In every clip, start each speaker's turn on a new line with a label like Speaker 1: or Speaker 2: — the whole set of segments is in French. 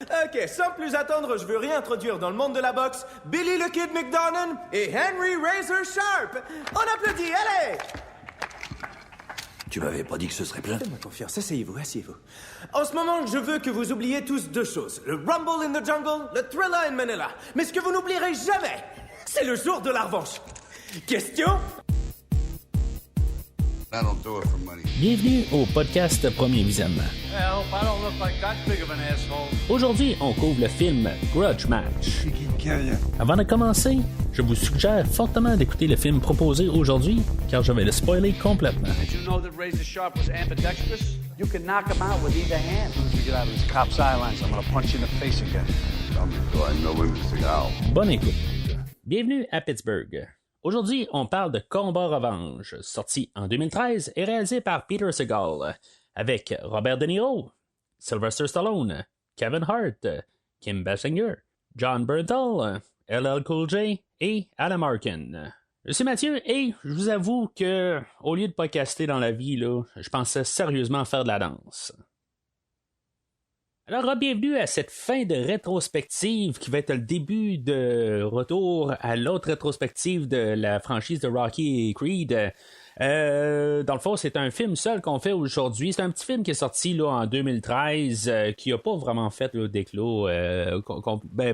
Speaker 1: Ok, sans plus attendre, je veux réintroduire dans le monde de la boxe Billy the Kid McDonough et Henry Razor Sharp. On applaudit, allez!
Speaker 2: Tu m'avais pas dit que ce serait plein?
Speaker 1: Faites-moi confiance, asseyez-vous, asseyez-vous. En ce moment, je veux que vous oubliez tous deux choses. Le Rumble in the Jungle, le Thriller in Manila. Mais ce que vous n'oublierez jamais, c'est le jour de la revanche. Question?
Speaker 3: Bienvenue au podcast Premier Visionnement. Aujourd'hui, on couvre le film Grudge Match. Avant de commencer, je vous suggère fortement d'écouter le film proposé aujourd'hui, car je vais le spoiler complètement. Bonne écoute. Bienvenue à Pittsburgh. Aujourd'hui, on parle de Combat Revanche, sorti en 2013 et réalisé par Peter Segal, avec Robert De Niro, Sylvester Stallone, Kevin Hart, Kim Basinger, John Bernthal, LL Cool J et Adam Arkin. Je suis Mathieu et je vous avoue que, au lieu de podcaster dans la vie, là, je pensais sérieusement faire de la danse. Alors, bienvenue à cette fin de rétrospective qui va être le début de retour à l'autre rétrospective de la franchise de Rocky et Creed. Dans le fond, c'est un film seul qu'on fait aujourd'hui. C'est un petit film qui est sorti là, en 2013, qui n'a pas vraiment fait le d'éclos.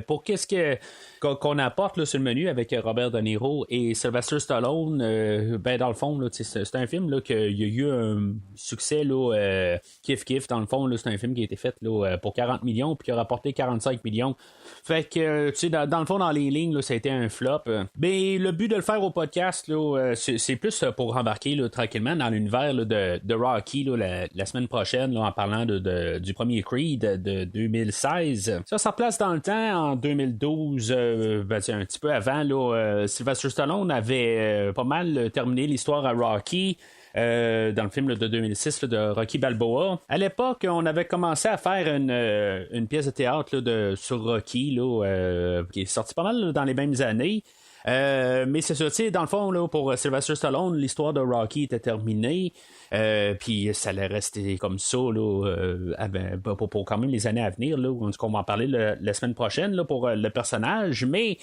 Speaker 3: Pour qu'est-ce qu'on apporte là, sur le menu avec Robert De Niro et Sylvester Stallone, dans le fond, là, c'est un film là, qu'il y a eu un succès là, kiff. Dans le fond, là, c'est un film qui a été fait là, pour 40 millions puis qui a rapporté 45 millions. Fait que, tu sais, dans le fond, dans les lignes, là, ça a été un flop. Mais le but de le faire au podcast, là, c'est plus pour embarquer là, tranquillement dans l'univers là, de Rocky là, la semaine prochaine, là, en parlant du premier Creed de 2016. Ça replace dans le temps, en 2012, un petit peu avant, là, Sylvester Stallone avait pas mal terminé l'histoire à Rocky. Dans le film là, de 2006 là, de Rocky Balboa. À l'époque, on avait commencé à faire une pièce de théâtre là, sur Rocky là, qui est sortie pas mal là, dans les mêmes années. Mais c'est ça, tu sais, dans le fond, là, pour Sylvester Stallone, l'histoire de Rocky était terminée. Puis ça allait rester comme ça là, pour quand même les années à venir. Là, on va en parler la semaine prochaine là, pour le personnage. Mais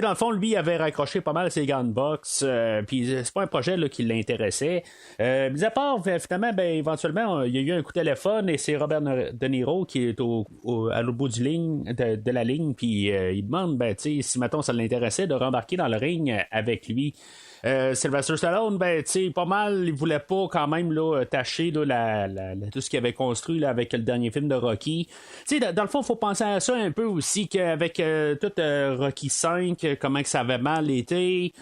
Speaker 3: dans le fond, lui, il avait raccroché pas mal ses gants de boxe. Puis c'est pas un projet là, qui l'intéressait. Mis à part, finalement, éventuellement, il y a eu un coup de téléphone et c'est Robert De Niro qui est à l'autre bout de la ligne. Puis il demande si mettons ça l'intéressait de rembarquer dans le ring avec lui. Sylvester Stallone, pas mal, il voulait pas quand même là, tâcher là, tout ce qu'il avait construit là, avec le dernier film de Rocky. Dans le fond, il faut penser à ça un peu aussi, qu'avec tout Rocky 5, comment que ça avait mal été,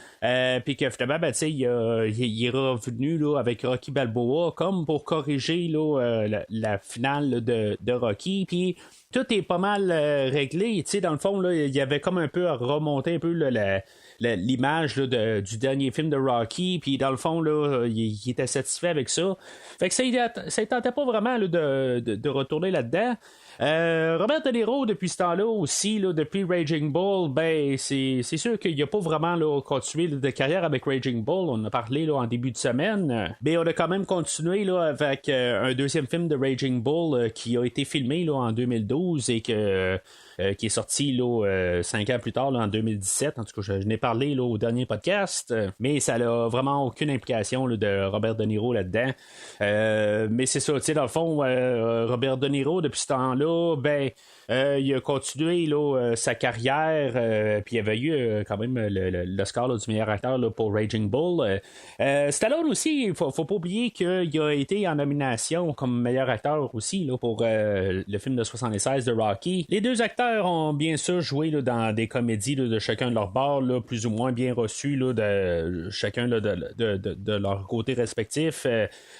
Speaker 3: puis que finalement, il est revenu là, avec Rocky Balboa comme pour corriger là, la finale là, de Rocky, puis tout est pas mal réglé. Dans le fond, là, il y avait comme un peu à remonter un peu là, l'image là, du dernier film de Rocky, puis dans le fond là, il était satisfait avec ça. Fait que ça ne tentait pas vraiment là, de retourner là-dedans. Robert De Niro, depuis ce temps-là aussi, là, depuis Raging Bull, c'est sûr qu'il n'a pas vraiment là, continué de carrière avec Raging Bull. On en a parlé là, en début de semaine. Mais on a quand même continué là, avec un deuxième film de Raging Bull qui a été filmé là, en 2012 et qui est sorti là, 5 ans plus tard, là, en 2017. En tout cas, je n'ai parlé là, au dernier podcast, mais ça n'a vraiment aucune implication là, de Robert De Niro là-dedans. Mais c'est ça, tu sais, dans le fond, Robert De Niro, depuis ce temps-là, il a continué là, sa carrière, puis il avait eu quand même l'Oscar là, du meilleur acteur là, pour Raging Bull. Stallone aussi, il faut pas oublier qu'il a été en nomination comme meilleur acteur aussi là, pour le film de 76 de Rocky. Les deux acteurs ont bien sûr joué là, dans des comédies là, de chacun de leur bord, là, plus ou moins bien reçues là, de chacun là, de leur côté respectif.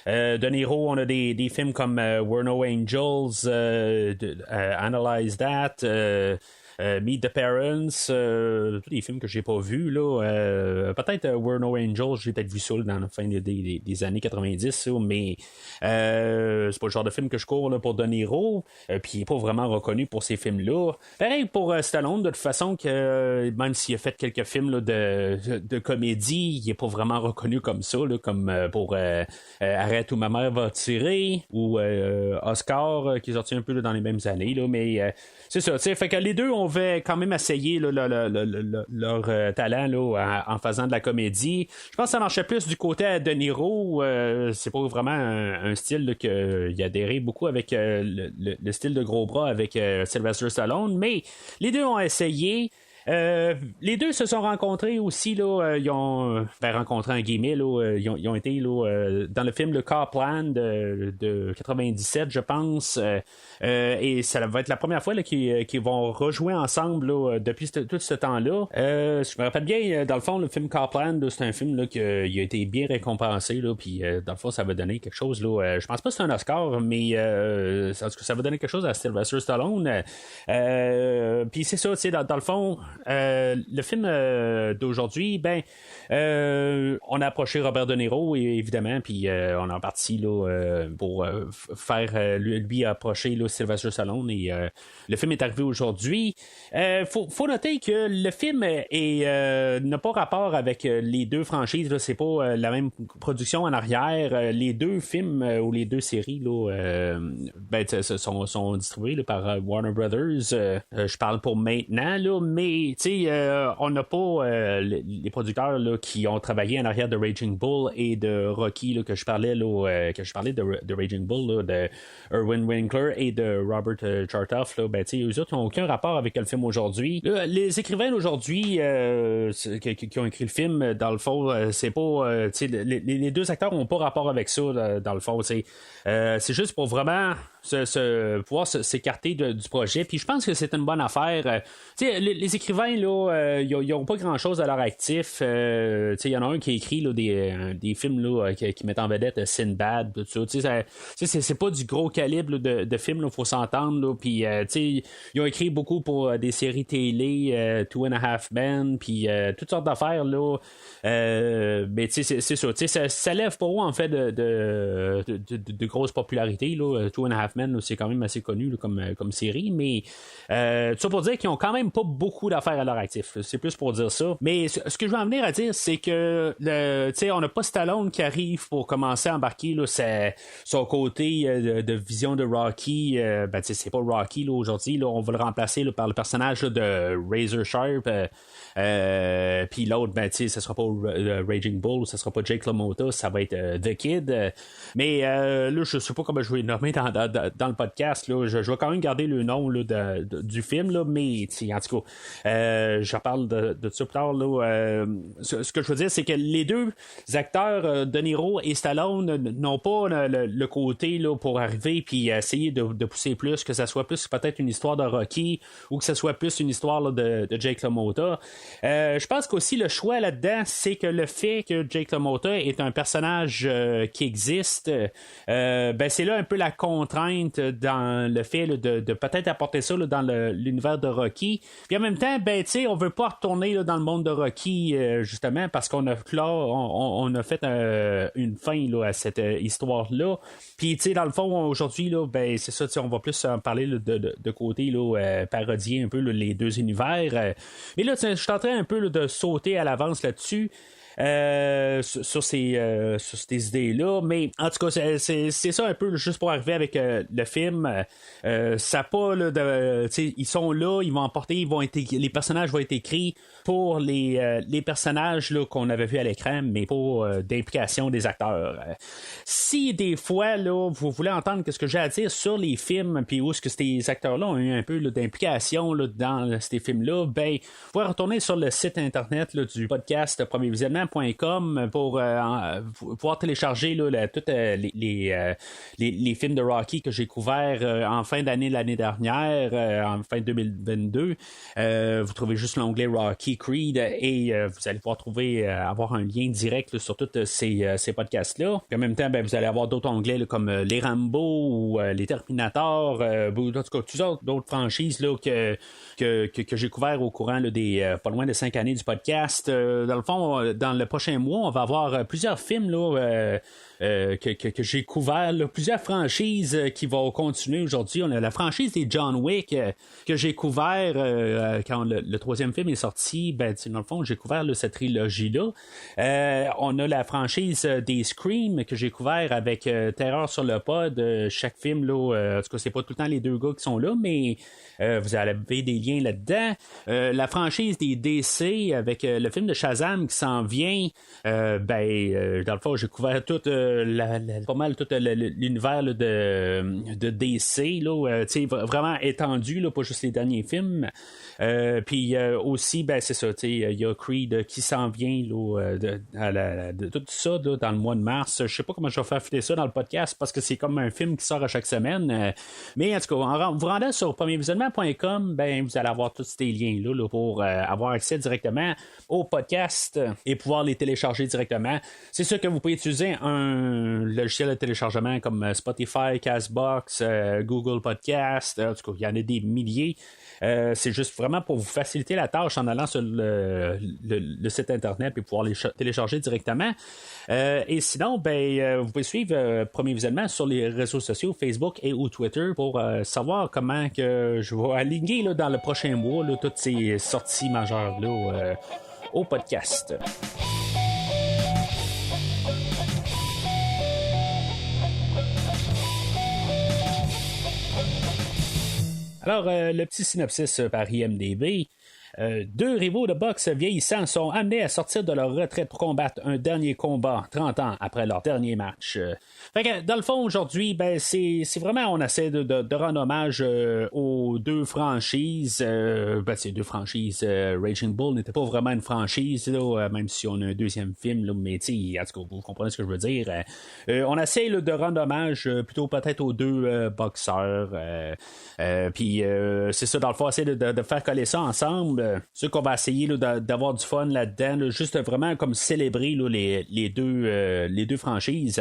Speaker 3: De Niro, on a des films comme We're No Angels, Analyze That, Meet the Parents, tous des films que j'ai pas vus là. Peut-être We're No Angels, j'ai peut-être vu ça là, dans la fin des années 90, là, mais c'est pas le genre de film que je cours là, pour De Niro, puis il est pas vraiment reconnu pour ces films-là. Pareil pour Stallone, de toute façon, que même s'il a fait quelques films là, de comédie, il est pas vraiment reconnu comme ça, là, comme pour Arrête où ma mère va tirer, ou Oscar, qui est sorti un peu là, dans les mêmes années, là, mais c'est ça, fait que les deux ont quand même essayé là, leur talent là, en faisant de la comédie. Je pense que ça marchait plus du côté de Niro. C'est pas vraiment un style qu'il adhérait beaucoup avec le style de gros bras avec Sylvester Stallone, mais les deux ont essayé. Les deux se sont rencontrés aussi là, ils ont rencontré en guillemets là, ils ont été là, dans le film Le Copland de 97 je pense, et ça va être la première fois là, qu'ils vont rejouer ensemble là, depuis tout ce temps-là. Je me rappelle bien dans le fond le film Copland là, c'est un film là, qui a été bien récompensé là, puis dans le fond ça va donner quelque chose là, je pense pas que c'est un Oscar mais ça va donner quelque chose à Sylvester Stallone, puis c'est ça, dans le fond le film d'aujourd'hui, on a approché Robert De Niro évidemment, puis on est parti là, pour faire lui approcher là, Sylvester Stallone, et le film est arrivé aujourd'hui. Faut noter que le film n'a pas rapport avec les deux franchises là, c'est pas la même production en arrière. Les deux films ou les deux séries là, sont distribués là, par Warner Brothers. Je parle pour maintenant là, mais on n'a pas les producteurs là, qui ont travaillé en arrière de Raging Bull et de Rocky là, que je parlais de Raging Bull là, de Erwin Winkler et de Robert Chartoff là, eux autres n'ont aucun rapport avec le film aujourd'hui. Là, les écrivains d'aujourd'hui qui ont écrit le film, dans le fond, c'est pas les deux acteurs n'ont pas rapport avec ça dans le fond, c'est juste pour vraiment pouvoir s'écarter du projet, puis je pense que c'est une bonne affaire. Les écrivains là, ils n'ont pas grand chose à leur actif. Il y en a un qui a écrit là, des films là, qui mettent en vedette Sinbad, tout ça. C'est pas du gros calibre là, de films, il faut s'entendre, puis ils ont écrit beaucoup pour des séries télé, Two and a Half Men, puis toutes sortes d'affaires là. Mais c'est ça, ça lève pas haut en fait de grosse popularité là. Two and a Half Men là, c'est quand même assez connu là, comme série, mais tout ça pour dire qu'ils ont quand même pas beaucoup d'affaires à leur actif là. C'est plus pour dire ça, mais ce que je veux en venir à dire, c'est que on n'a pas Stallone qui arrive pour commencer à embarquer là, son côté de vision de Rocky. C'est pas Rocky là, aujourd'hui là, on va le remplacer là, par le personnage là, de Razor Sharp, puis l'autre ça sera pas Raging Bull, ça sera pas Jake LaMotta, ça va être The Kid, mais là je sais pas comment je vais le nommer dans le podcast là. Je vais quand même garder le nom là, du film là, mais en tout cas je reparle de ça plus tard là. Ce que je veux dire, c'est que les deux acteurs, De Niro et Stallone, n'ont pas le côté là, pour arriver puis essayer de pousser plus, que ça soit plus peut-être une histoire de Rocky ou que ça soit plus une histoire là, de Jake LaMotta. Je pense qu'aussi le choix là-dedans, c'est que le fait que Jake LaMotta est un personnage qui existe, c'est là un peu la contrainte dans le fait là, de peut-être apporter ça là, dans l'univers de Rocky. Puis en même temps, on veut pas retourner là, dans le monde de Rocky justement parce qu'on a fait une fin là, à cette histoire-là. Puis dans le fond, aujourd'hui, là, c'est ça, on va plus en parler là, de côté là, parodier un peu là, les deux univers. Mais là, je suis en train un peu là, de sauter à l'avance là-dessus. Sur ces idées-là, mais en tout cas c'est ça un peu juste pour arriver avec le film. Ça pas là, ils sont là, ils vont emporter, les personnages vont être écrits pour les personnages là, qu'on avait vus à l'écran, mais pas d'implication des acteurs. Si des fois là, vous voulez entendre ce que j'ai à dire sur les films, puis où est-ce que ces acteurs-là ont eu un peu là, d'implication là, dans ces films-là, vous pouvez retourner sur le site internet là, du podcast premiervisionnement.com pour pouvoir télécharger là, tous les films de Rocky que j'ai couverts en fin d'année l'année dernière, en fin 2022. Vous trouvez juste l'onglet Rocky Creed et vous allez pouvoir avoir un lien direct là, sur tous ces podcasts-là. Puis en même temps, vous allez avoir d'autres onglets là, comme les Rambo ou les Terminator, en tout cas, toutes d'autres franchises là, que j'ai couvert au courant là, des pas loin de 5 années du podcast. Dans le fond, dans le prochain mois, on va avoir plusieurs films là, que j'ai couvert. Là, plusieurs franchises qui vont continuer aujourd'hui. On a la franchise des John Wick que j'ai couvert quand le troisième film est sorti. Ben, dans le fond, j'ai couvert là, cette trilogie-là. On a la franchise des Scream que j'ai couvert avec Terreur sur le pod. Chaque film, là, en tout cas, c'est pas tout le temps les deux gars qui sont là, mais vous avez des liens là-dedans. La franchise des DC avec le film de Shazam qui s'en vient. Dans le fond, j'ai couvert tout pas mal tout l'univers là, de DC, là, vraiment étendu, là, pas juste les derniers films. Puis aussi, c'est ça, il y a Creed qui s'en vient là, de tout ça là, dans le mois de mars. Je sais pas comment je vais faire filer ça dans le podcast parce que c'est comme un film qui sort à chaque semaine. Mais en tout cas, en vous rendant sur premiervisionnement.com, vous allez avoir tous ces liens-là là, pour avoir accès directement au podcast et pouvoir les télécharger directement. C'est sûr que vous pouvez utiliser un logiciel de téléchargement comme Spotify, Castbox, Google Podcast. En tout cas, il y en a des milliers. C'est juste vraiment pour vous faciliter la tâche en allant sur le site internet et pouvoir les télécharger directement. Et sinon, vous pouvez suivre Premier Visionnement sur les réseaux sociaux, Facebook et ou Twitter pour savoir comment que je vais aligner là, dans le prochain mois là, toutes ces sorties majeures là, au podcast. Alors, le petit synopsis par IMDb. Deux rivaux de boxe vieillissants sont amenés à sortir de leur retraite pour combattre un dernier combat 30 ans après leur dernier match. Fait que, dans le fond, aujourd'hui, c'est vraiment, on essaie de rendre hommage aux deux franchises. Ces deux franchises, Raging Bull n'était pas vraiment une franchise, là, même si on a un deuxième film, là, mais en tout cas, vous comprenez ce que je veux dire. On essaie là, de rendre hommage plutôt peut-être aux deux boxeurs. Puis, c'est ça, dans le fond, essayer de faire coller ça ensemble. C'est qu'on va essayer là, d'avoir du fun là-dedans, là, juste vraiment comme célébrer là, les deux franchises.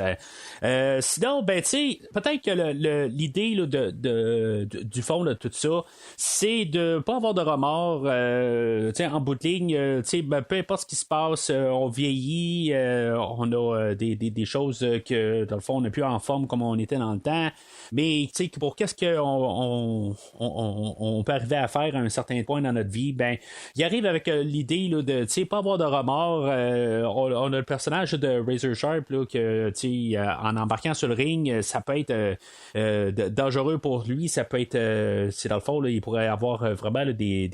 Speaker 3: Sinon, peut-être que l'idée là, du fond de tout ça, c'est de pas avoir de remords en bout de ligne. Peu importe ce qui se passe, on vieillit, on a des choses que dans le fond on n'est plus en forme comme on était dans le temps. Mais pour qu'est-ce qu'on on peut arriver à faire à un certain point dans notre vie, il arrive avec l'idée là, de pas avoir de remords. On a le personnage de Razor Sharp là, que en embarquant sur le ring, ça peut être dangereux pour lui. Ça peut être c'est dans le fond là, il pourrait avoir vraiment là, des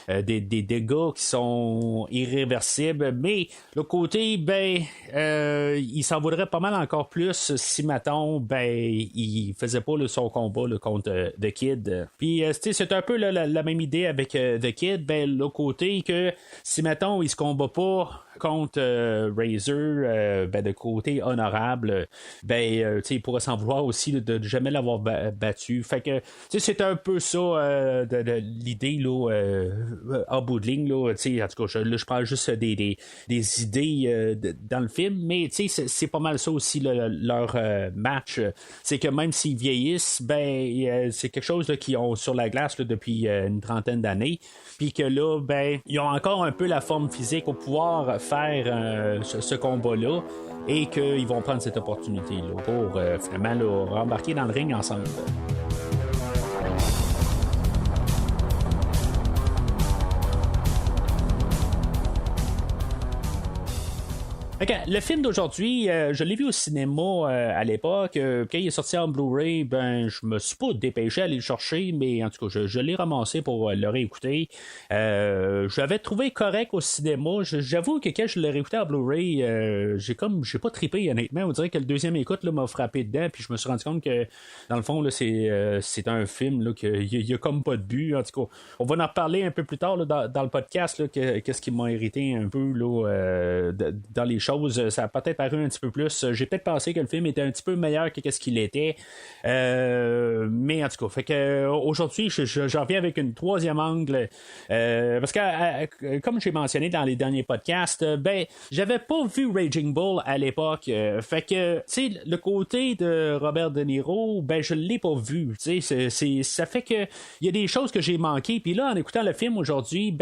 Speaker 3: dégâts qui sont irréversibles. Mais le côté il s'en voudrait pas mal encore plus si mettons il faisait pas là, son combat là, contre The Kid. Puis c'est un peu là, la même idée avec The Kid. Le côté que si mettons il se combat pas contre Razor de côté honorable, il pourrait s'en vouloir aussi là, de jamais l'avoir battu. Fait que c'est un peu ça de l'idée là, en bout de ligne là, en tout cas je parle juste des idées dans le film, mais c'est pas mal ça aussi là, leur match. C'est que même s'ils vieillissent, c'est quelque chose là, qu'ils ont sur la glace là, depuis une trentaine d'années, puis que là ils ont encore un peu la forme physique pour pouvoir faire ce combat-là, et qu'ils vont prendre cette opportunité-là pour finalement là, rembarquer dans le ring ensemble. Okay, le film d'aujourd'hui, je l'ai vu au cinéma à l'époque. Quand il est sorti en Blu-ray, je me suis pas dépêché à aller le chercher, mais en tout cas, je l'ai ramassé pour le réécouter. Je l'avais trouvé correct au cinéma. J'avoue que quand je l'ai réécouté en Blu-ray, j'ai pas trippé, honnêtement. On dirait que le deuxième écoute là, m'a frappé dedans, puis je me suis rendu compte que, dans le fond, là, c'est un film là, qu'il y a comme pas de but. En tout cas, on va en reparler un peu plus tard là, dans le podcast, là, qu'est-ce qui m'a irrité un peu là, dans les choses. Ça a peut-être paru un petit peu plus. J'ai peut-être pensé que le film était un petit peu meilleur que ce qu'il était. Mais en tout cas, fait que aujourd'hui, j'en reviens avec une troisième angle. Parce que, comme j'ai mentionné dans les derniers podcasts, j'avais pas vu Raging Bull à l'époque. Fait que, tu sais, le côté de Robert De Niro, je l'ai pas vu. Tu sais, ça fait que il y a des choses que j'ai manquées. Puis là, en écoutant le film aujourd'hui,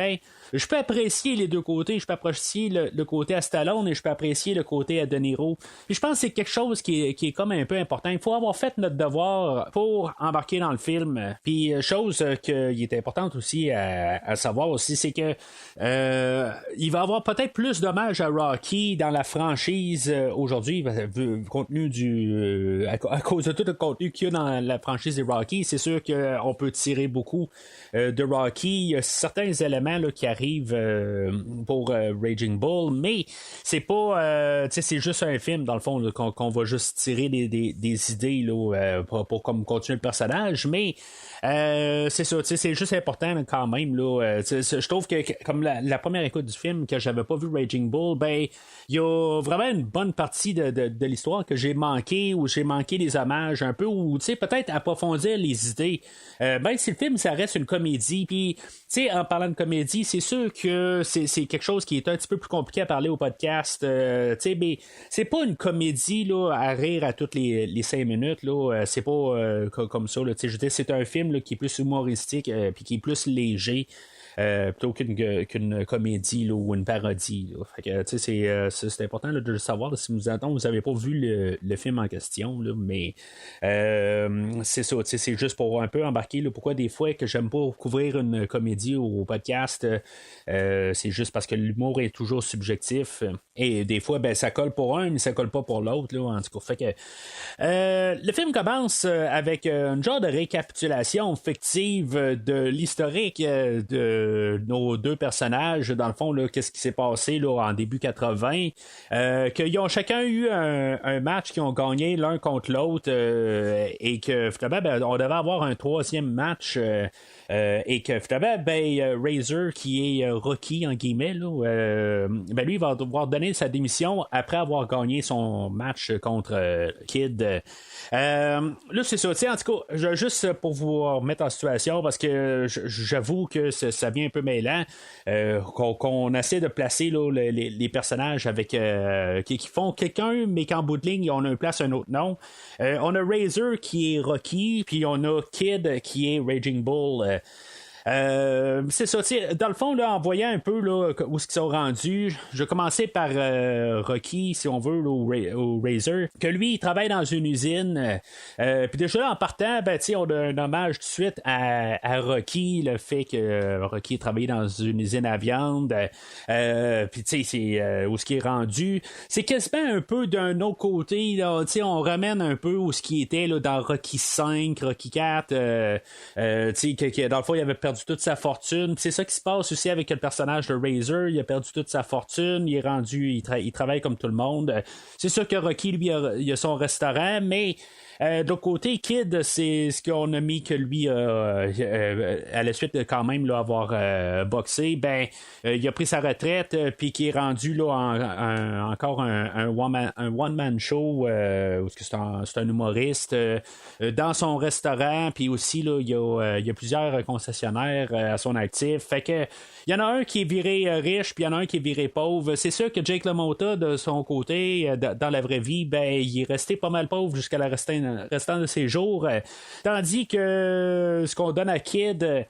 Speaker 3: je peux apprécier les deux côtés. Je peux apprécier le côté à Stallone et je peux apprécier le côté à De Niro. Puis je pense que c'est quelque chose qui est comme un peu important. Il faut avoir fait notre devoir pour embarquer dans le film. Puis chose qui est importante aussi à savoir aussi, c'est que il va y avoir peut-être plus d'hommages à Rocky dans la franchise aujourd'hui, contenu à cause de tout le contenu qu'il y a dans la franchise des Rocky. C'est sûr qu'on peut tirer beaucoup de Rocky. Il y a certains éléments là, qui arrivent pour Raging Bull, mais c'est pas c'est juste un film dans le fond là, qu'on va juste tirer des idées là, pour comme continuer le personnage, mais c'est ça, c'est juste important quand même là, je trouve que comme la première écoute du film que j'avais pas vu Raging Bull, ben il y a vraiment une bonne partie de l'histoire que j'ai manqué, ou j'ai manqué des hommages un peu, ou peut-être approfondir les idées, ben si le film ça reste une comédie, puis en parlant de comédie, c'est sûr que c'est quelque chose qui est un petit peu plus compliqué à parler au podcast, mais c'est pas une comédie là, à rire à toutes les 5 minutes là, c'est pas comme ça là, je veux dire, c'est un film là, qui est plus humoristique puis qui est plus léger. Plutôt qu'une comédie là, ou une parodie. Là. Fait que, c'est important là, de le savoir là, si vous n'avez pas vu le film en question, là, mais c'est ça, c'est juste pour un peu embarquer là, pourquoi des fois que j'aime pas couvrir une comédie au podcast, c'est juste parce que l'humour est toujours subjectif et des fois ben, ça colle pour un mais ça colle pas pour l'autre là, en tout cas. Fait que le film commence avec un genre de récapitulation fictive de l'historique de nos deux personnages, dans le fond, là, qu'est-ce qui s'est passé là, en début 80, qu'ils ont chacun eu un match qu'ils ont gagné l'un contre l'autre, et que finalement, ben, on devait avoir un troisième match, et que finalement, ben, Razor, qui est Rocky, en guillemets, là, ben, lui, il va devoir donner sa démission après avoir gagné son match contre Kid. Là, c'est ça, en tout cas, juste pour vous remettre en situation, parce que j'avoue que ça vient un peu mêlant, qu'on essaie de placer là, les personnages avec qui font quelqu'un, mais qu'en bout de ligne, on a une place un autre nom. On a Razor qui est Rocky, puis on a Kid qui est Raging Bull. C'est ça, dans le fond, là, en voyant un peu là, où est-ce qu'ils sont rendus, je vais commencer par Rocky, si on veut, là, au Razor, que lui, il travaille dans une usine. Puis déjà là, en partant, ben, on a un hommage tout de suite à Rocky, le fait que Rocky travaillait dans une usine à viande. Puis tu sais, c'est où ce qui est rendu. C'est quasiment un peu d'un autre côté, là, on ramène un peu où ce qui était là, dans Rocky 5, Rocky 4, que dans le fond, il avait perdu toute sa fortune. Puis c'est ça qui se passe aussi avec le personnage de Razor. Il a perdu toute sa fortune. Il est rendu, il travaille comme tout le monde. C'est sûr que Rocky, lui, il a son restaurant, mais de l'autre côté, Kid, c'est ce qu'on a mis que lui, à la suite de quand même là, avoir boxé, ben, il a pris sa retraite, puis qui est rendu là encore un one-man show, où c'est un humoriste dans son restaurant, puis aussi là, il y a plusieurs concessionnaires à son actif. Fait que il y en a un qui est viré riche, puis il y en a un qui est viré pauvre. C'est sûr que Jake LaMotta, de son côté, dans la vraie vie, ben, il est resté pas mal pauvre jusqu'à la restant de ses jours. Tandis que ce qu'on donne à Kid,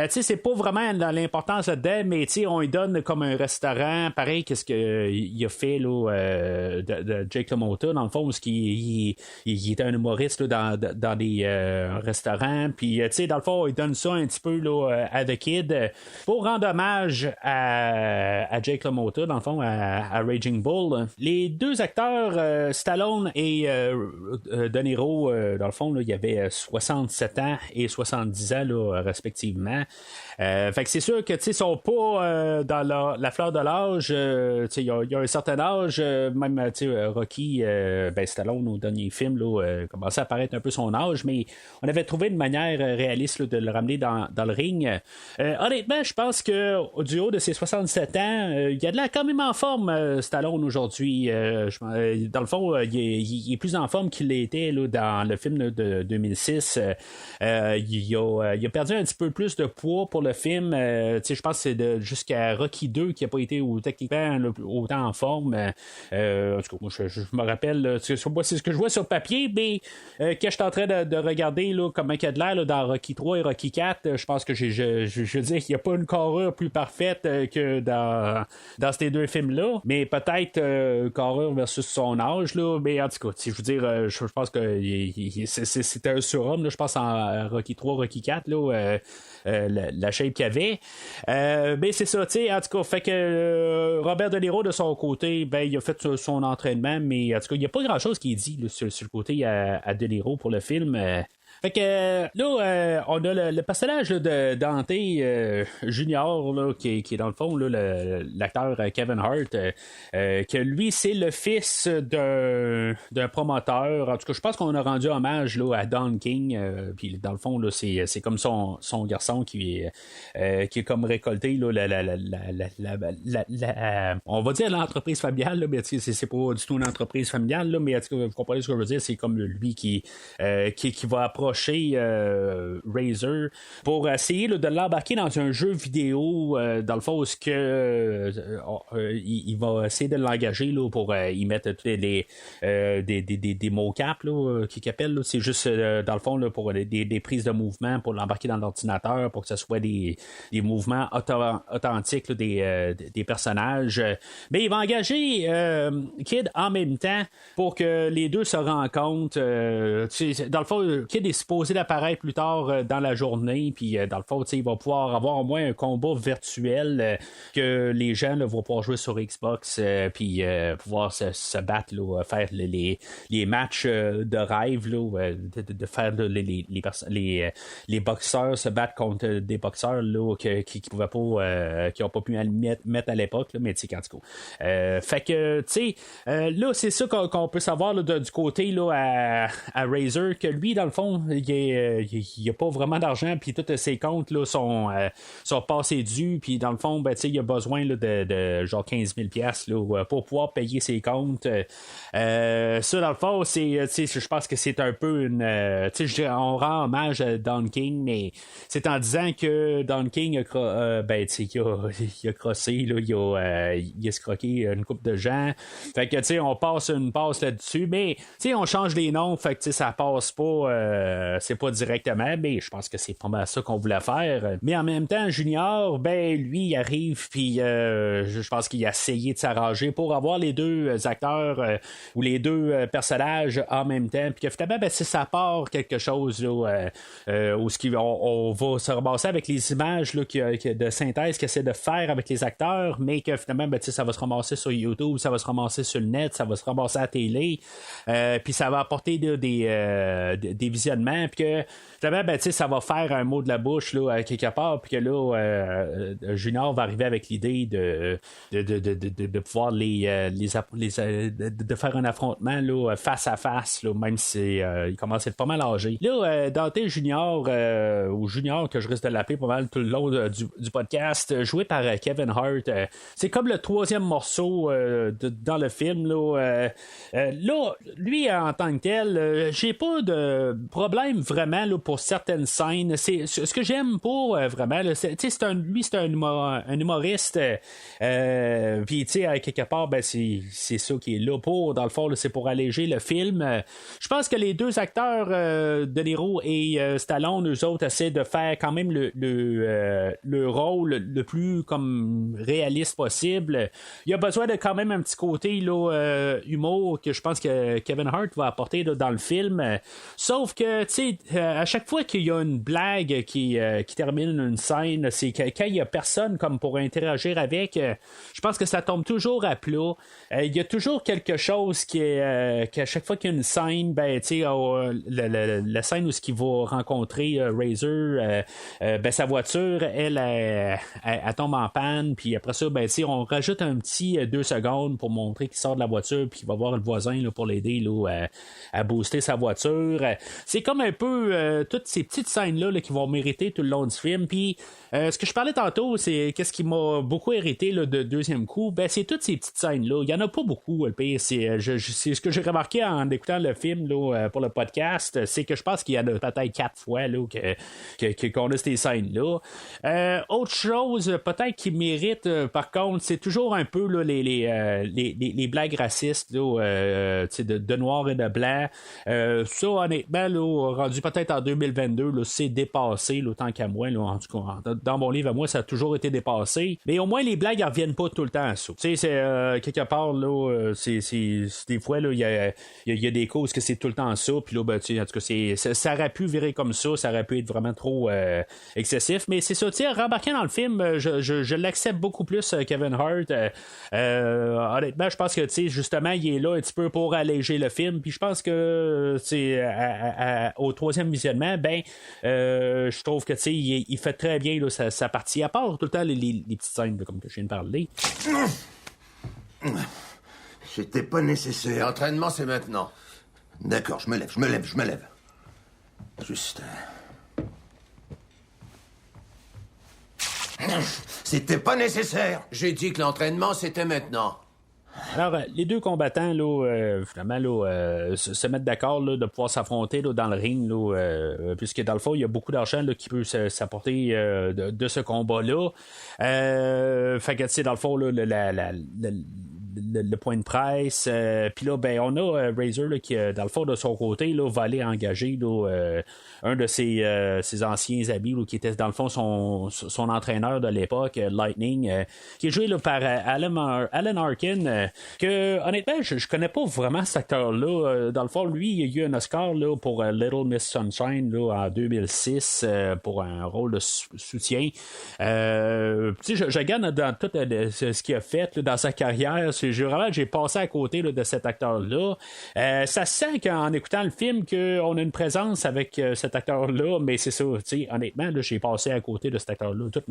Speaker 3: c'est pas vraiment dans l'importance dedans, mais on lui donne comme un restaurant, pareil qu'est-ce qu'il a fait là, de Jake LaMotta, dans le fond, parce qu'il était un humoriste là, dans des restaurants, puis dans le fond, il donne ça un petit peu là, à The Kid pour rendre hommage à Jake LaMotta, dans le fond, à Raging Bull. Les deux acteurs, Stallone et De Niro, dans le fond, là, il y avait 67 ans et 70 ans là, respectivement. Fait que c'est sûr que ils sont pas dans la fleur de l'âge. Il y a un certain âge, même Rocky, ben Stallone au dernier film là, commençait à apparaître un peu son âge, mais on avait trouvé une manière réaliste là, de le ramener dans le ring. Honnêtement, je pense que du haut de ses 67 ans, il y a de l'air quand même en forme, Stallone aujourd'hui. Dans le fond, il est plus en forme qu'il l'était là, dans le film de 2006, il a perdu un petit peu plus de poids pour le film. Je pense que c'est jusqu'à Rocky 2 qui n'a pas été techniquement autant en forme. En tout cas, moi, je me rappelle, c'est ce que je vois sur papier, mais quand je suis en train de regarder là, comment il y a de l'air là, dans Rocky 3 et Rocky 4, je pense que je veux dire qu'il n'y a pas une carrure plus parfaite que dans ces deux films-là, mais peut-être carrure versus son âge, là, mais en tout cas, je veux dire, je pense que c'était un surhomme, là, je pense en Rocky 3, Rocky 4, là, la shape qu'il avait. Mais c'est ça, tu sais, en tout cas, fait que Robert De Niro, de son côté, ben, il a fait son entraînement, mais en tout cas, il n'y a pas grand-chose qui est dit là, sur le côté à De Niro pour le film. Fait que là, on a le personnage là, de Dante Junior, là, qui est dans le fond là, l'acteur Kevin Hart, que lui, c'est le fils d'un promoteur. En tout cas, je pense qu'on a rendu hommage là, à Don King. Puis dans le fond, là, c'est comme son garçon qui est comme récolté là, on va dire l'entreprise familiale, là, mais c'est pas du tout une entreprise familiale, là, mais en tout cas, vous comprenez ce que je veux dire, c'est comme lui qui va approcher Razor pour essayer là, de l'embarquer dans un jeu vidéo dans le fond où il va essayer de l'engager là, pour y mettre tous des mocaps qui appellent, c'est juste dans le fond là, pour des prises de mouvement pour l'embarquer dans l'ordinateur pour que ce soit des mouvements authentiques là, des personnages, mais il va engager Kid en même temps pour que les deux se rencontrent. Dans le fond, Kid est supposé d'apparaître plus tard dans la journée, puis dans le fond, il va pouvoir avoir au moins un combat virtuel que les gens là, vont pouvoir jouer sur Xbox, puis pouvoir se battre, là, faire les matchs de rêve, là, de faire les boxeurs se battre contre des boxeurs là, qui pouvaient pas, qui n'ont pas pu mettre à l'époque, là, mais tu sais, en tout cas. Fait que, tu sais, là, c'est ça qu'on peut savoir là, du côté là, à Razor, que lui, dans le fond, il a pas vraiment d'argent, puis tous ses comptes là, sont passés dus, puis dans le fond, ben, il a besoin là, de genre 15 000 là, pour pouvoir payer ses comptes. Ça, dans le fond, je pense que c'est un peu on rend hommage à Don King, mais c'est en disant que Don King a crossé, là, il a escroqué une couple de gens. Fait que, on passe une passe là-dessus, mais on change les noms, fait que ça passe pas, c'est pas directement, mais je pense que c'est pas mal ça qu'on voulait faire. Mais en même temps, Junior, ben lui, il arrive, puis je pense qu'il a essayé de s'arranger pour avoir les deux acteurs ou les deux personnages en même temps, puis que finalement, ben, si ça part quelque chose là, où on va se ramasser avec les images là, de synthèse qu'il essaie de faire avec les acteurs, mais que finalement, ben, ça va se ramasser sur YouTube, ça va se ramasser sur le net, ça va se ramasser à la télé, puis ça va apporter là, des visionnements, puis que finalement, ben, ça va faire un mot de la bouche là, quelque part, puis que là, Junior va arriver avec l'idée de pouvoir de faire un affrontement là, face à face, là, même si il commence à être pas mal âgé. Là, Dante Junior, ou Junior, que je risque de l'appeler pas mal tout le long du podcast, joué par Kevin Hart, c'est comme le troisième morceau dans le film. Là, lui, en tant que tel, j'ai pas de problème vraiment là, pour certaines scènes. C'est ce que j'aime pour vraiment. Lui, c'est un humoriste. Puis, quelque part, ben, c'est ça qui est là pour. Dans le fond, là, c'est pour alléger le film. Je pense que les deux acteurs, De Niro et Stallone, eux autres, essaient de faire quand même le rôle le plus comme réaliste possible. Il y a besoin de quand même un petit côté là, humour que je pense que Kevin Hart va apporter là, dans le film. Sauf que, à chaque fois qu'il y a une blague qui termine une scène, c'est quand il y a personne comme pour interagir avec, je pense que ça tombe toujours à plat. Il y a toujours quelque chose qu'à chaque fois qu'il y a une scène, ben, la scène où ce qu'il va rencontrer Razor, ben, sa voiture, elle tombe en panne, puis après ça, ben, on rajoute un petit 2 secondes pour montrer qu'il sort de la voiture, puis qu'il va voir le voisin là, pour l'aider là, à booster sa voiture. C'est comme un peu toutes ces petites scènes-là là, qui vont m'irriter tout le long du film. Puis ce que je parlais tantôt, c'est qu'est-ce qui m'a beaucoup irrité là, de deuxième coup, ben c'est toutes ces petites scènes-là. Il y en a pas beaucoup, le pire. C'est ce que j'ai remarqué en écoutant le film là, pour le podcast, c'est que je pense qu'il y en a peut-être 4 fois là, qu'on a ces scènes-là. Autre chose, peut-être qui mérite, par contre, c'est toujours un peu là, les blagues racistes là, de noir et de blanc. Ça, honnêtement, là, rendu peut-être en 2022, là, c'est dépassé, là, tant qu'à moi. Là, en tout cas, dans mon livre, à moi, ça a toujours été dépassé. Mais au moins, les blagues ne reviennent pas tout le temps à ça. Tu sais, c'est quelque part, là, c'est des fois, il y a des causes que c'est tout le temps ça. Puis là, ben, en tout cas, ça aurait pu virer comme ça aurait pu être vraiment trop excessif. Mais c'est ça, tu sais, rembarquer dans le film, je l'accepte beaucoup plus, Kevin Hart. Honnêtement, je pense que, tu sais, justement, il est là un petit peu pour alléger le film. Puis je pense que, au troisième visionnement, ben, je trouve que, tu sais, il fait très bien là, sa partie. À part tout le temps les petites scènes, là, comme que je viens de parler.
Speaker 2: C'était pas nécessaire.
Speaker 4: L'entraînement, c'est maintenant.
Speaker 2: D'accord, je me lève. Juste... C'était pas nécessaire.
Speaker 4: J'ai dit que l'entraînement, c'était maintenant.
Speaker 3: Alors, les deux combattants, là, finalement, là, se mettent d'accord là, de pouvoir s'affronter là, dans le ring, là, puisque dans le fond, il y a beaucoup d'argent là, qui peut s'apporter de ce combat-là. Fait que, tu sais, dans le fond, là, le point de presse. Puis là, ben, on a Razor là, qui, dans le fond, de son côté, là, va aller engager là, un de ses anciens amis là, qui était, dans le fond, son entraîneur de l'époque, Lightning, qui est joué là, par Alan Arkin, que, honnêtement, je connais pas vraiment cet acteur-là. Dans le fond, lui, il a eu un Oscar là, pour Little Miss Sunshine là, en 2006 pour un rôle de soutien. Tu sais, je regarde dans tout ce qu'il a fait là, dans sa carrière. J'ai passé à côté là, de cet acteur-là. Ça se sent qu'en écoutant le film qu'on a une présence avec cet acteur-là, mais c'est ça, honnêtement, là, j'ai passé à côté de cet acteur-là toute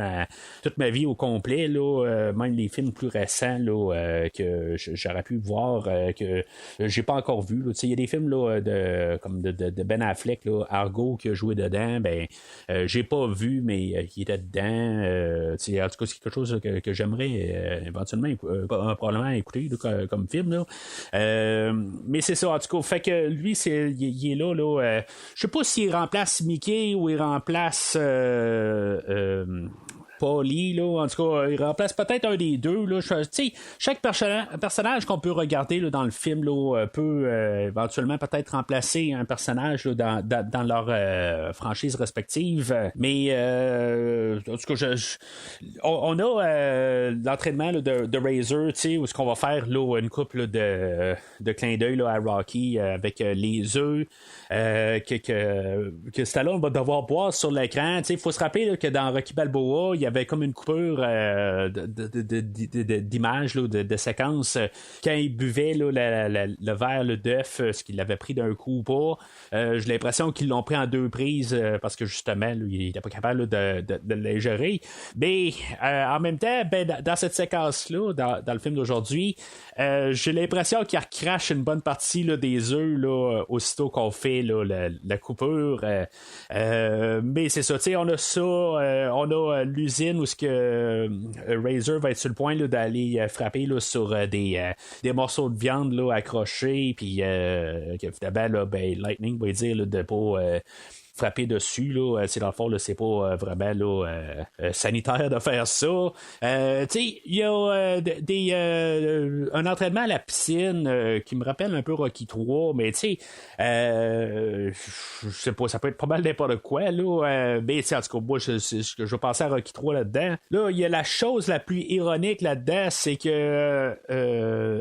Speaker 3: ma vie au complet, là, même les films plus récents là, que j'aurais pu voir, que j'ai pas encore vu. Il y a des films là, comme de Ben Affleck, là, Argo, qui a joué dedans, ben j'ai pas vu, mais il était dedans. En tout cas, c'est quelque chose que j'aimerais éventuellement probablement écouter là, comme film là. Mais c'est ça, en tout cas, fait que lui il est là, je sais pas s'il remplace Mickey ou il remplace Paulie, là, en tout cas, il remplace peut-être un des deux. Là. Chaque personnage qu'on peut regarder là, dans le film là, peut éventuellement peut-être remplacer un personnage là, dans leur franchise respective. Mais en tout cas, on a l'entraînement là, de Razor, où est-ce qu'on va faire là, une couple là, de clin d'œil là, à Rocky avec les œufs que Stallone va devoir boire sur l'écran. Il faut se rappeler là, que dans Rocky Balboa, il y avait comme une coupure d'images, de séquences, quand il buvait là, le verre d'œuf, ce qu'il avait pris d'un coup ou pas. J'ai l'impression qu'ils l'ont pris en 2 prises parce que justement, là, il n'était pas capable là, de les gérer. Mais en même temps, ben, dans cette séquence-là, dans le film d'aujourd'hui, j'ai l'impression qu'il recrache une bonne partie là, des œufs là, aussitôt qu'on fait là, la coupure. Mais c'est ça, on a ça, on a l'usine où ce que Razor va être sur le point là, d'aller frapper là, sur des morceaux de viande là, accrochés, puis évidemment là, ben, Lightning va dire là, de pas frapper dessus, là, dans le fond, là, c'est pas vraiment là, sanitaire de faire ça. Il y a un entraînement à la piscine qui me rappelle un peu Rocky 3, mais je sais pas, ça peut être pas mal n'importe quoi, là, mais en tout cas, moi, je vais passer à Rocky 3 là-dedans. Là, il y a la chose la plus ironique là-dedans, c'est que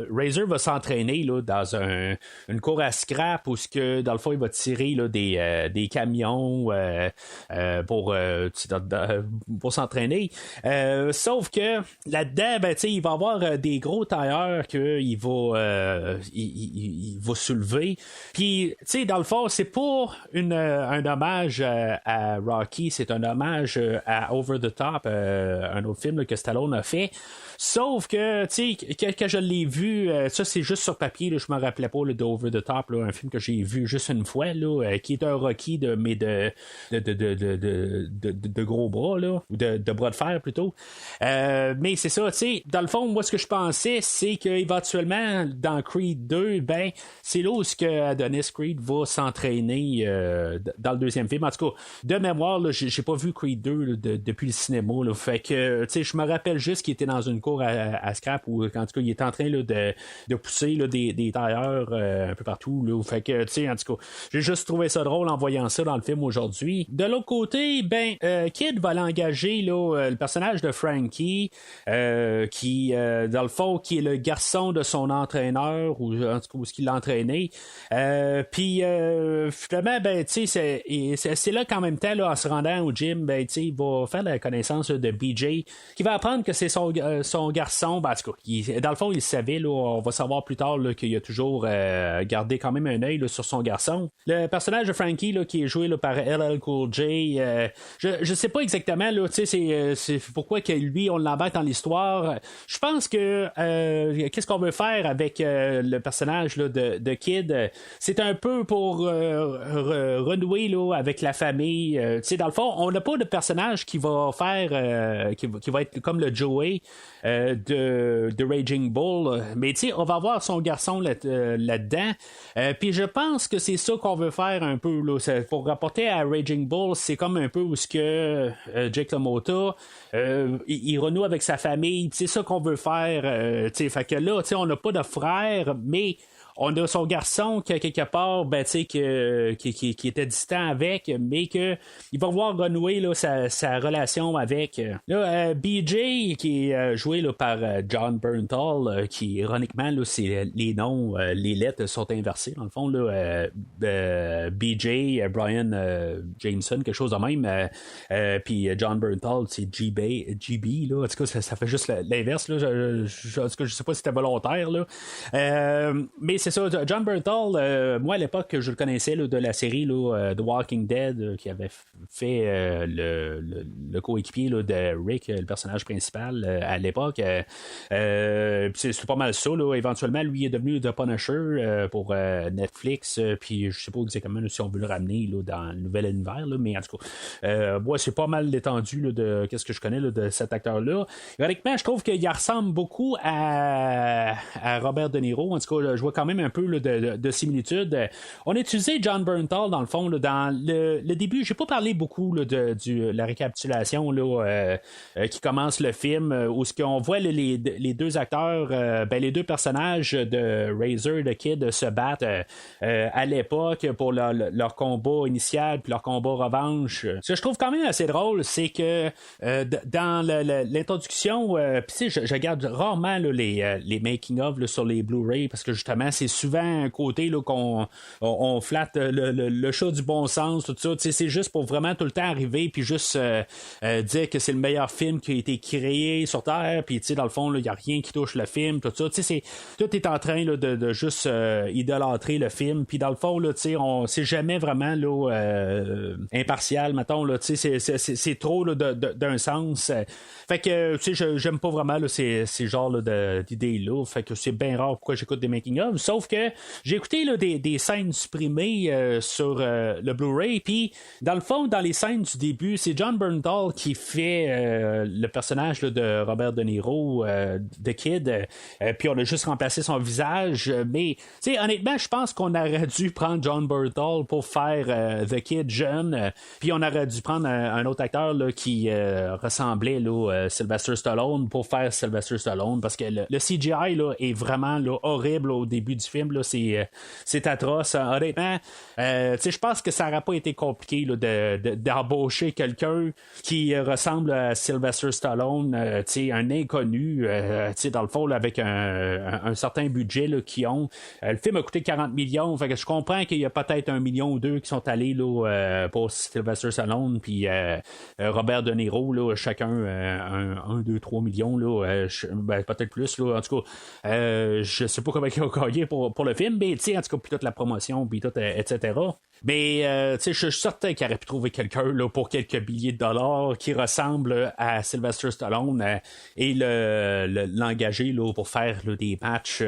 Speaker 3: Razor va s'entraîner là, dans une cour à scrap où, dans le fond, il va tirer là, des camions camion pour s'entraîner. Sauf que là-dedans, il va y avoir des gros tailleurs qu'il va, il va soulever. Puis, dans le fond, c'est pas un hommage à Rocky, c'est un hommage à Over the Top, un autre film là, que Stallone a fait. Sauf que, que je l'ai vu, ça c'est juste sur papier, là, je me rappelais pas là, de Over the Top, là, un film que j'ai vu juste une fois, là, qui est un Rocky de gros bras, là, ou de bras de fer plutôt. Mais c'est ça, dans le fond, moi ce que je pensais, c'est qu'éventuellement, dans Creed 2, c'est là où Adonis Creed va s'entraîner dans le deuxième film. En tout cas, de mémoire, là, j'ai pas vu Creed 2 là, depuis le cinéma. Là, fait que je me rappelle juste qu'il était dans une cour à scrap où, en tout cas, il était en train là, de pousser là, des tailleurs un peu partout. Là, fait que, en tout cas, j'ai juste trouvé ça drôle en voyant ça dans le film aujourd'hui. De l'autre côté, Kid va l'engager là, le personnage de Frankie, qui, dans le fond, qui est le garçon de son entraîneur, ou en tout cas, où est-ce qu'il l'a entraîné. Puis, finalement, c'est là qu'en même temps, là, en se rendant au gym, il va faire la connaissance là, de BJ, qui va apprendre que c'est son garçon. En tout cas, dans le fond, il le savait. Là, on va savoir plus tard là, qu'il a toujours gardé quand même un œil là, sur son garçon. Le personnage de Frankie, là, qui est joué là, par LL Cool J, je sais pas exactement, là, c'est pourquoi que lui, on l'embête dans l'histoire. Je pense que qu'est-ce qu'on veut faire avec le personnage là, de Kid, c'est un peu pour renouer là, avec la famille. Dans le fond, on n'a pas de personnage qui va faire qui va être comme le Joey de Raging Bull, mais on va avoir son garçon là-dedans. Puis je pense que c'est ça qu'on veut faire un peu là, pour rapporter à Raging Bull, c'est comme un peu où ce que Jake LaMotta il renoue avec sa famille, c'est ça qu'on veut faire. Fait que là, on n'a pas de frère, mais on a son garçon qui, quelque part, qui était distant avec, mais qu'il va voir renouer là, sa relation avec. Là, BJ, qui est joué là, par John Bernthal, qui, ironiquement, là, c'est les noms, les lettres sont inversées, dans le fond. Là, BJ, Brian Jameson, quelque chose de même. Puis John Bernthal, c'est GB, là. En tout cas, ça fait juste l'inverse. Là. En tout cas, je sais pas si c'était volontaire. Là. Mais c'est ça, John Bernthal, moi à l'époque je le connaissais là, de la série là, The Walking Dead, qui avait fait le coéquipier là, de Rick, le personnage principal à l'époque. C'est pas mal ça. Là. Éventuellement, lui est devenu The Punisher pour Netflix, puis je sais pas exactement là, si on veut le ramener là, dans le nouvel univers, là, mais en tout cas, moi c'est pas mal l'étendue là, de qu'est-ce que je connais là, de cet acteur-là. Ironiquement, je trouve qu'il ressemble beaucoup à Robert De Niro. En tout cas, je vois quand même un peu là, de similitude. On a utilisé John Bernthal dans le fond là, dans le début. J'ai pas parlé beaucoup là, de la récapitulation là, qui commence le film où ce qu'on voit là, les deux acteurs, les deux personnages de Razor de Kid se battent à l'époque pour leur combat initial puis leur combat revanche. Ce que je trouve quand même assez drôle, c'est que dans l'introduction, je regarde rarement là, les making-of sur les Blu-ray parce que justement c'est souvent un côté là, qu'on flatte le chat du bon sens, tout ça. C'est juste pour vraiment tout le temps arriver puis juste dire que c'est le meilleur film qui a été créé sur Terre, puis dans le fond, il n'y a rien qui touche le film, tout ça. Tout est en train là, de juste idolâtrer le film, puis dans le fond, c'est jamais vraiment là, impartial, mettons. Là, c'est trop là, d'un sens. Fait que j'aime pas vraiment là, ces genres là, d'idées-là. Fait que c'est bien rare pourquoi j'écoute des making-of. Sauf que j'ai écouté là, des scènes supprimées sur le Blu-ray. Puis dans le fond, dans les scènes du début, c'est John Bernthal qui fait le personnage là, de Robert De Niro, de Kid. Puis on a juste remplacé son visage. Mais honnêtement, je pense qu'on aurait dû prendre John Bernthal pour faire The Kid jeune. Puis on aurait dû prendre un autre acteur là, qui ressemblait là, Sylvester Stallone pour faire Sylvester Stallone, parce que le CGI là, est vraiment là, horrible au début du film, là, c'est atroce. Honnêtement, je pense que ça n'aurait pas été compliqué là, d'embaucher quelqu'un qui ressemble à Sylvester Stallone, un inconnu, dans le fond, là, avec un certain budget là, qu'ils ont. Le film a coûté 40 millions, fait que je comprends qu'il y a peut-être 1 million ou 2 qui sont allés là, pour Sylvester Stallone, puis Robert De Niro, là, chacun 1, 2, 3 millions, là, peut-être plus, là, en tout cas, je sais pas comment ils ont gagné pour le film, mais en tout cas, puis toute la promotion, puis tout, etc. Mais je suis certain qu'il aurait pu trouver quelqu'un là, pour quelques milliers de dollars qui ressemble à Sylvester Stallone et l'engager là, pour faire là, des matchs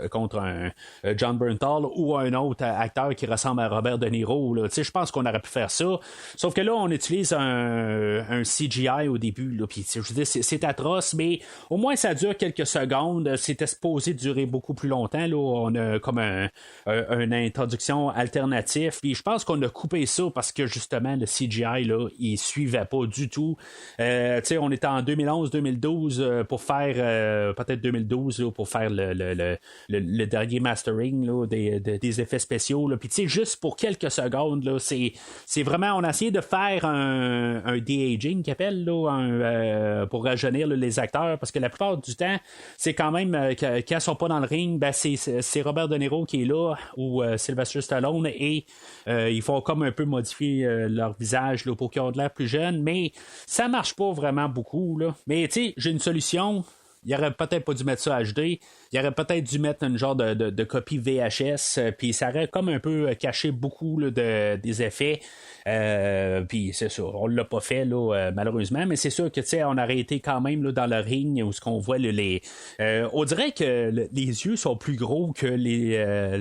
Speaker 3: contre un John Bernthal ou un autre acteur qui ressemble à Robert De Niro. Je pense qu'on aurait pu faire ça. Sauf que là, on utilise un CGI au début. Puis je veux dire, c'est atroce, mais au moins ça dure quelques secondes. C'était supposé durer beaucoup plus longtemps. Là. On a comme une introduction alternative. Puis je pense qu'on a coupé ça parce que justement le CGI là, il suivait pas du tout. On était en 2011-2012 pour faire peut-être 2012 là, pour faire le dernier mastering là, des effets spéciaux. Puis juste pour quelques secondes là, c'est vraiment on a essayé de faire un de-aging qu'ils appellent là, pour rajeunir là, les acteurs parce que la plupart du temps c'est quand même quand ils sont pas dans le ring, ben c'est Robert De Niro qui est là ou Sylvester Stallone et ils font comme un peu modifier leur visage là, pour qu'ils aient de l'air plus jeunes, mais ça marche pas vraiment beaucoup. Là. Mais j'ai une solution. Il aurait peut-être pas dû mettre ça HD. Il aurait peut-être dû mettre une genre de copie VHS, puis ça aurait comme un peu caché beaucoup là, des effets. Puis c'est ça, on l'a pas fait là, malheureusement, mais c'est sûr que on aurait été quand même là, dans le ring où ce qu'on voit on dirait que les yeux sont plus gros que le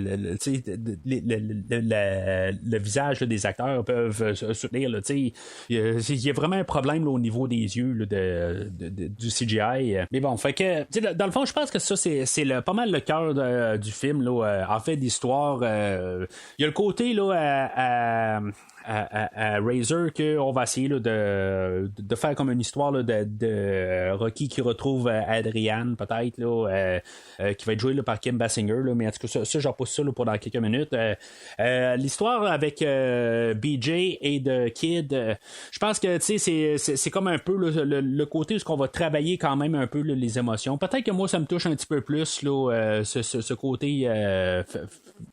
Speaker 3: visage là, des acteurs peuvent soutenir. Là, il y a vraiment un problème là, au niveau des yeux là, du CGI. Mais bon, fait que dans le fond, je pense que ça c'est pas mal le cœur du film là, en fait d'histoire. Il y a le côté là à Razor qu'on va essayer là, de faire comme une histoire là, de Rocky qui retrouve Adrian peut-être là, qui va être joué là, par Kim Basinger là, mais en tout cas ça je repousse ça là, pendant quelques minutes. L'histoire avec BJ et de Kid, je pense que c'est comme un peu là, le côté où on va travailler quand même un peu là, les émotions. Peut-être que moi ça me touche un petit peu plus là, ce côté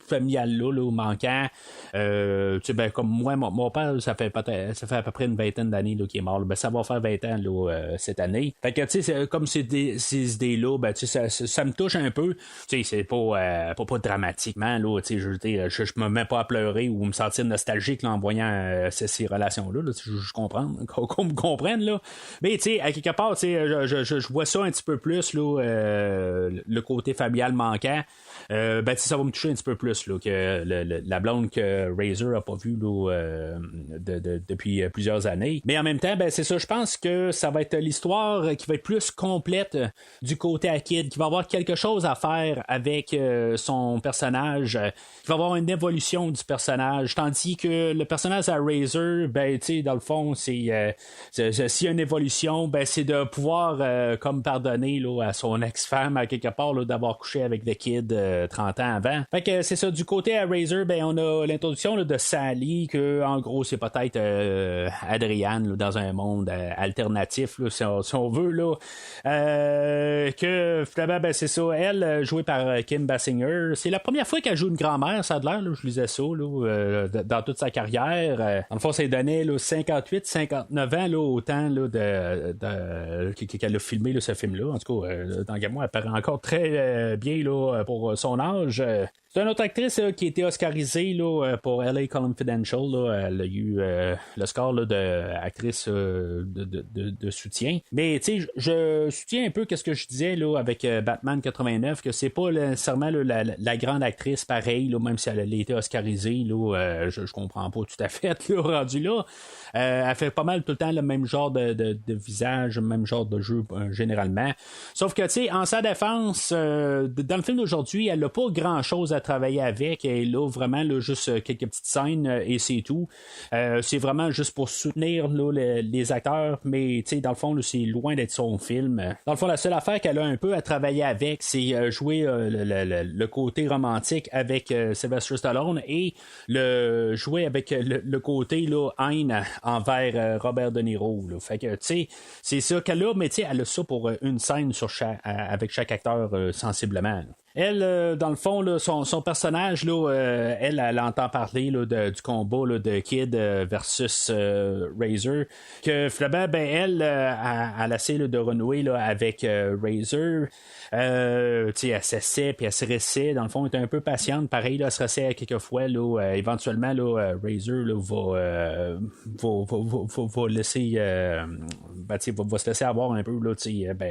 Speaker 3: familial là, manquant. Ben, comme moi mon père, ça fait à peu près une vingtaine d'années là, qu'il est mort. Ben, ça va faire 20 ans là, cette année. Fait que, tu sais, comme ces idées-là, ben, ça me touche un peu. Tu sais, c'est pas dramatiquement, là. Tu sais, je me mets pas à pleurer ou me sentir nostalgique là, en voyant ces relations-là. Là, je comprends, qu'on me comprenne, là. Mais, tu sais, à quelque part, tu sais, je vois ça un petit peu plus, là, le côté familial manquant. Ben, ça va me toucher un petit peu plus là, que la blonde que Razor a pas vue depuis plusieurs années. Mais en même temps, ben, c'est ça, je pense que ça va être l'histoire qui va être plus complète du côté à Kid, qui va avoir quelque chose à faire avec son personnage, qui va avoir une évolution du personnage, tandis que le personnage à Razor, ben, tu sais, dans le fond, s'il y a une évolution, ben, c'est de pouvoir comme pardonner là, à son ex-femme à quelque part là, d'avoir couché avec The Kid 30 ans avant. Fait que c'est ça, du côté à Razor, ben, on a l'introduction là, de Sally, que en gros c'est peut-être Adrienne là, dans un monde alternatif là, si on veut là, que finalement ben, c'est ça, elle jouée par Kim Basinger, c'est la première fois qu'elle joue une grand-mère, ça a l'air là, je lisais ça là, dans toute sa carrière. Dans le fond ça lui donnait 58-59 ans là, au temps là, qu'elle a filmé là, ce film là, en tout cas dans le moi elle paraît encore très bien là, pour son âge. C'est une autre actrice qui a été oscarisée là, pour LA Confidential. Là. Elle a eu le score là, d'actrice de soutien. Mais tu sais, je soutiens un peu ce que je disais là, avec Batman 89, que c'est pas nécessairement là, la grande actrice pareil, là, même si elle a été oscarisée. Là, je comprends pas tout à fait là, rendu là. Elle fait pas mal tout le temps le même genre de visage, le même genre de jeu généralement. Sauf que tu sais, en sa défense, dans le film d'aujourd'hui, elle n'a pas grand chose à travailler avec. Et là, vraiment, là, juste quelques petites scènes et c'est tout. C'est vraiment juste pour soutenir là, les acteurs, mais dans le fond, là, c'est loin d'être son film. Dans le fond, la seule affaire qu'elle a un peu à travailler avec, c'est jouer le côté romantique avec Sylvester Stallone et jouer avec le côté là, haine envers Robert De Niro. Là. Fait que, c'est ça qu'elle a, mais elle a ça pour une scène avec chaque acteur sensiblement. Là. Elle, dans le fond, là, son personnage, là, elle entend parler là, du combat là, de Kid versus Razor. Que finalement, elle essaie là, de renouer là, avec Razor. Elle s'essaie puis elle se réessaie. Dans le fond, elle est un peu patiente. Pareil, là, elle se réessaie quelquefois. Là, éventuellement, là, Razor là, va laisser. Va se laisser avoir un peu. Là,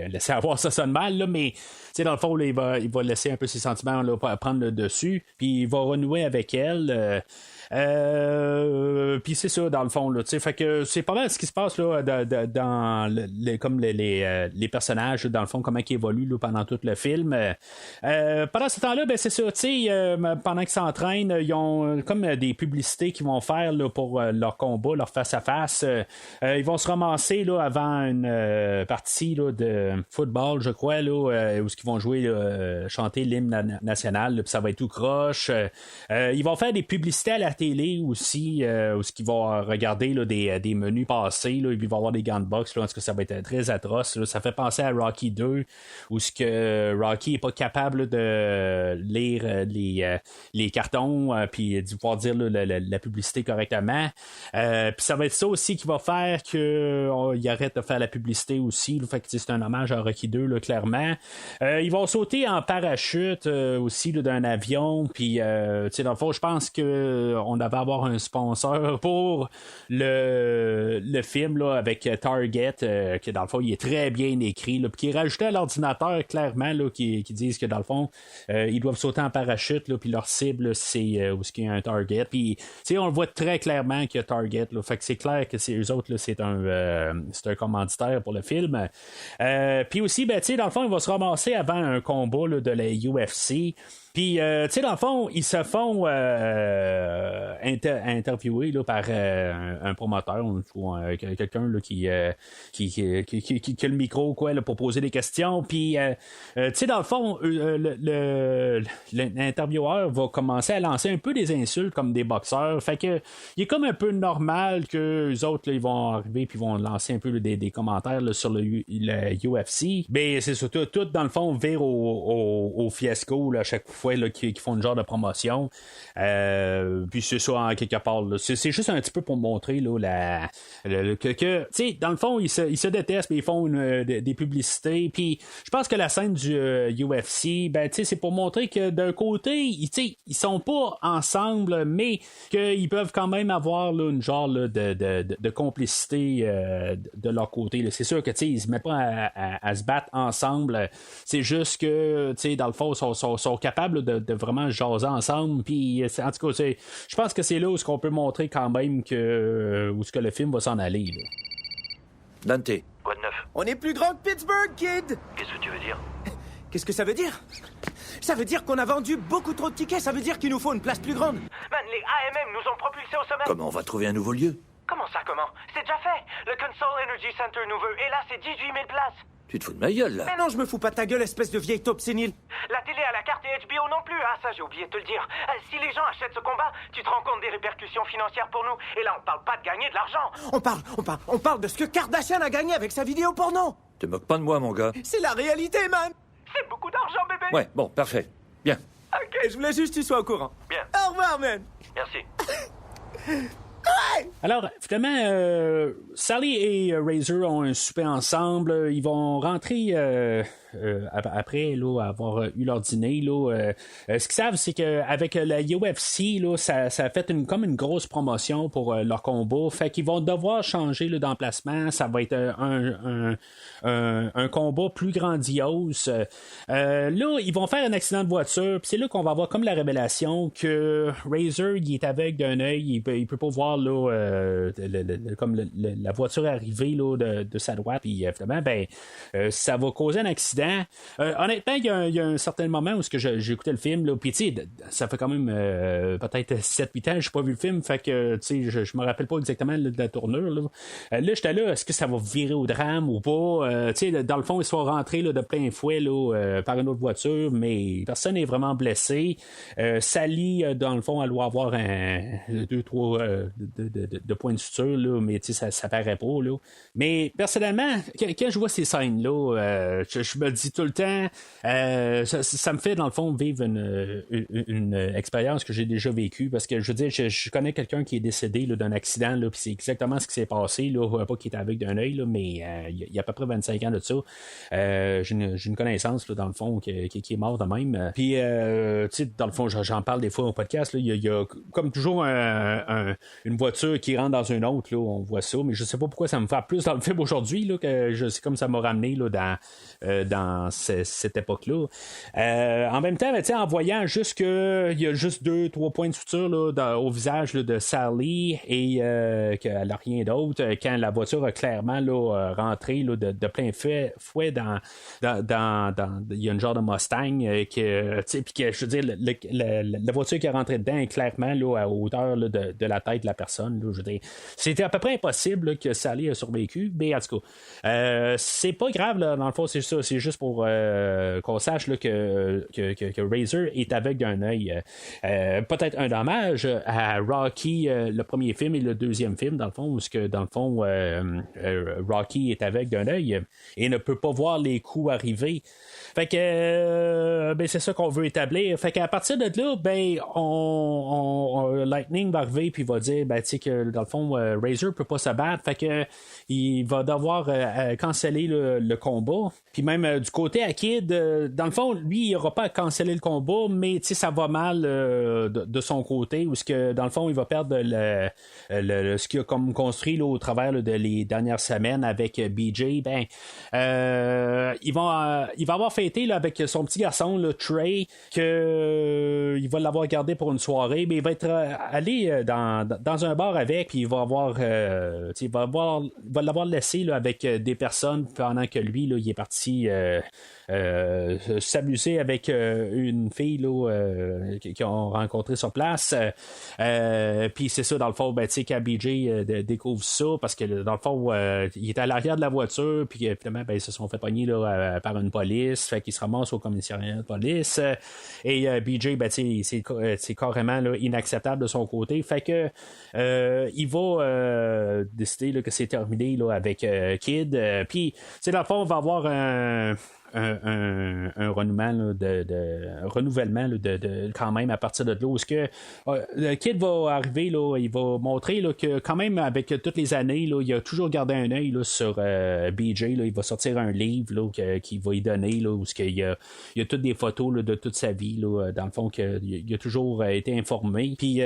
Speaker 3: laisser avoir, ça sonne mal, là, mais dans le fond, là, il va laisser un peu ses sentiments là, prendre le dessus, puis il va renouer avec elle. Puis c'est ça dans le fond là, fait que c'est pas mal ce qui se passe là dans comme les personnages dans le fond, comment ils évoluent là, pendant tout le film. Pendant ce temps-là, c'est ça, pendant qu'ils s'entraînent, ils ont comme des publicités qu'ils vont faire là, pour leur combat, leur face à face. Ils vont se ramasser là avant une partie là, de football, je crois là, où ils vont jouer là, chanter l'hymne national, puis ça va être tout croche. Ils vont faire des publicités à la télé aussi, où ils vont regarder là, des menus passés, là, et puis il va y avoir des gants de boxe, là, en tout cas, ça va être très atroce. Là. Ça fait penser à Rocky 2, où que Rocky n'est pas capable de lire les cartons, puis de pouvoir dire là, la publicité correctement. Puis ça va être ça aussi qui va faire qu'il arrête de faire la publicité aussi. Là, fait que c'est un hommage à Rocky 2, là, clairement. Ils vont sauter en parachute aussi là, d'un avion, puis dans le fond, je pense qu'on devait avoir un sponsor pour le film là, avec Target, qui dans le fond, il est très bien écrit, là, puis qui est rajouté à l'ordinateur, clairement, là, qui disent que dans le fond, ils doivent sauter en parachute, là, puis leur cible, là, c'est où il y a un Target. Puis, on le voit très clairement qu'il y a Target, là, fait que c'est clair que eux autres, là, c'est un commanditaire pour le film. Puis aussi, dans le fond, il va se ramasser avant un combat là, de la UFC. Puis, dans le fond, ils se font interviewer là, par un promoteur ou quelqu'un là, qui a le micro quoi, là, pour poser des questions. Puis, dans le fond, l'intervieweur va commencer à lancer un peu des insultes comme des boxeurs. Fait que il est comme un peu normal que les autres, là, ils vont arriver puis vont lancer un peu là, des commentaires là, sur le UFC. Mais c'est surtout tout, dans le fond, vire au fiasco là, à chaque fois. Qui font une genre de promotion. Puis c'est ça en quelque part. Là. C'est juste un petit peu pour montrer là, que dans le fond, ils se détestent, mais ils font des publicités. Puis je pense que la scène du UFC, c'est pour montrer que d'un côté, ils sont pas ensemble, mais qu'ils peuvent quand même avoir là, une genre là, de complicité de leur côté. Là. C'est sûr que ils se mettent pas à se battre ensemble. C'est juste que dans le fond, ils sont capables de vraiment jaser ensemble. Puis, en tout cas, je pense que c'est là où on peut montrer quand même où ce que le film va s'en aller. Là.
Speaker 2: Dante.
Speaker 5: Quoi de neuf?
Speaker 1: On est plus grand que Pittsburgh, kid!
Speaker 5: Qu'est-ce que tu veux dire?
Speaker 1: Qu'est-ce que ça veut dire? Ça veut dire qu'on a vendu beaucoup trop de tickets. Ça veut dire qu'il nous faut une place plus grande.
Speaker 5: Man, les AMM nous ont propulsés au sommet.
Speaker 2: Comment on va trouver un nouveau lieu?
Speaker 5: Comment ça, comment? C'est déjà fait. Le Console Energy Center nous veut. Et là, c'est 18 000 places.
Speaker 2: Tu te fous de ma gueule, là?
Speaker 1: Mais non, je me fous pas de ta gueule, espèce de vieille taupe sénile.
Speaker 5: La télé à la carte et HBO non plus. Ah, ça, j'ai oublié de te le dire. Si les gens achètent ce combat, tu te rends compte des répercussions financières pour nous. Et là, on parle pas de gagner de l'argent.
Speaker 1: On parle de ce que Kardashian a gagné avec sa vidéo porno.
Speaker 2: Te moque pas de moi, mon gars.
Speaker 1: C'est la réalité, man.
Speaker 5: C'est beaucoup d'argent, bébé.
Speaker 2: Ouais, bon, parfait. Bien.
Speaker 1: Ok, je voulais juste que tu sois au courant.
Speaker 5: Bien.
Speaker 1: Au revoir, man.
Speaker 5: Merci.
Speaker 3: Alors, finalement, Sally et Razor ont un souper ensemble. Ils vont rentrer après là, avoir eu leur dîner. Là, ce qu'ils savent, c'est qu'avec la UFC, là, ça a fait comme une grosse promotion pour leur combat. Fait qu'ils vont devoir changer là, d'emplacement. Ça va être un un combat plus grandiose. Là, ils vont faire un accident de voiture, puis c'est là qu'on va avoir comme la révélation que Razor, il est aveugle d'un œil, il peut pas voir là, comme la voiture arriver là, de sa droite, puis finalement, ça va causer un accident. Honnêtement, il y a un certain moment où j'ai écouté le film, puis tu sais, ça fait quand même peut-être 7-8 ans que j'ai pas vu le film, fait que tu sais, je me rappelle pas exactement de la tournure. Là, j'étais là, est-ce que ça va virer au drame ou pas? Tu sais, dans le fond, ils sont rentrés là, de plein fouet là, par une autre voiture, mais personne n'est vraiment blessé. Sally, dans le fond, elle doit avoir 2-3 de points de suture, là, mais tu sais, ça paraît pas. Là. Mais personnellement, quand je vois ces scènes-là, je me dis tout le temps, ça me fait, dans le fond, vivre une expérience que j'ai déjà vécue, parce que je veux dire, je connais quelqu'un qui est décédé là, d'un accident, puis c'est exactement ce qui s'est passé, là, pas qu'il était avec d'un œil, mais il y a à peu près 25 ans de ça. J'ai une connaissance, là, dans le fond, qui est mort de même. Puis, tu sais, dans le fond, j'en parle des fois au podcast, il y a comme toujours une voiture qui rentre dans une autre, là, on voit ça, mais je sais pas pourquoi ça me fait plus dans le film aujourd'hui, là, que c'est comme ça m'a ramené là, dans cette époque-là. En même temps, en voyant juste qu'il y a juste 2-3 points de suture là, au visage là, de Sally et qu'elle n'a rien d'autre, quand la voiture a clairement là, rentré là, de plein fouet dans il y a une genre de Mustang puis que je veux dire la voiture qui est rentrée dedans est clairement là, à hauteur là, de la tête de la personne là, je veux dire, c'était à peu près impossible là, que Sally a survécu, mais en tout cas c'est pas grave là, dans le fond, c'est ça, c'est juste pour qu'on sache là, que Razor est aveugle d'un œil. Peut-être un hommage à Rocky, le premier film et le deuxième film, dans le fond, où dans le fond Rocky est aveugle d'un œil et ne peut pas voir les coups arriver. Fait que c'est ça qu'on veut établir. Fait qu'à partir de là, Lightning va arriver puis va dire tu sais que dans le fond Razor peut pas se battre. Fait que il va devoir canceller le combat. Puis même du côté à Kid, dans le fond, lui, il aura pas à canceller le combat, mais tu sais ça va mal de son côté, où ce que dans le fond, il va perdre ce qu'il a comme construit là, au travers là, de les dernières semaines avec BJ. Il va avoir fêté là, avec son petit garçon, là, Trey, que il va l'avoir gardé pour une soirée, mais il va être allé dans un bar avec, puis il va l'avoir laissé là, avec des personnes pendant que lui, là, il est parti s'amuser avec une fille là, qu'ils ont rencontré sur place. Puis c'est ça, dans le fond, quand BJ découvre ça, parce que dans le fond, il est à l'arrière de la voiture, puis finalement, ils se sont fait pogner là, par une police, fait qu'il se ramasse au commissariat de police. Et BJ, c'est carrément là, inacceptable de son côté. Fait que il va décider là, que c'est terminé là, avec Kid. Puis, dans le fond, on va avoir un renouvellement là, de quand même à partir de là où que le Kid va arriver là, il va montrer là, que quand même avec toutes les années là, il a toujours gardé un œil là, sur BJ là, il va sortir un livre là, qu'il va y donner là, où il y a toutes des photos là, de toute sa vie là, dans le fond qu'il a toujours été informé, puis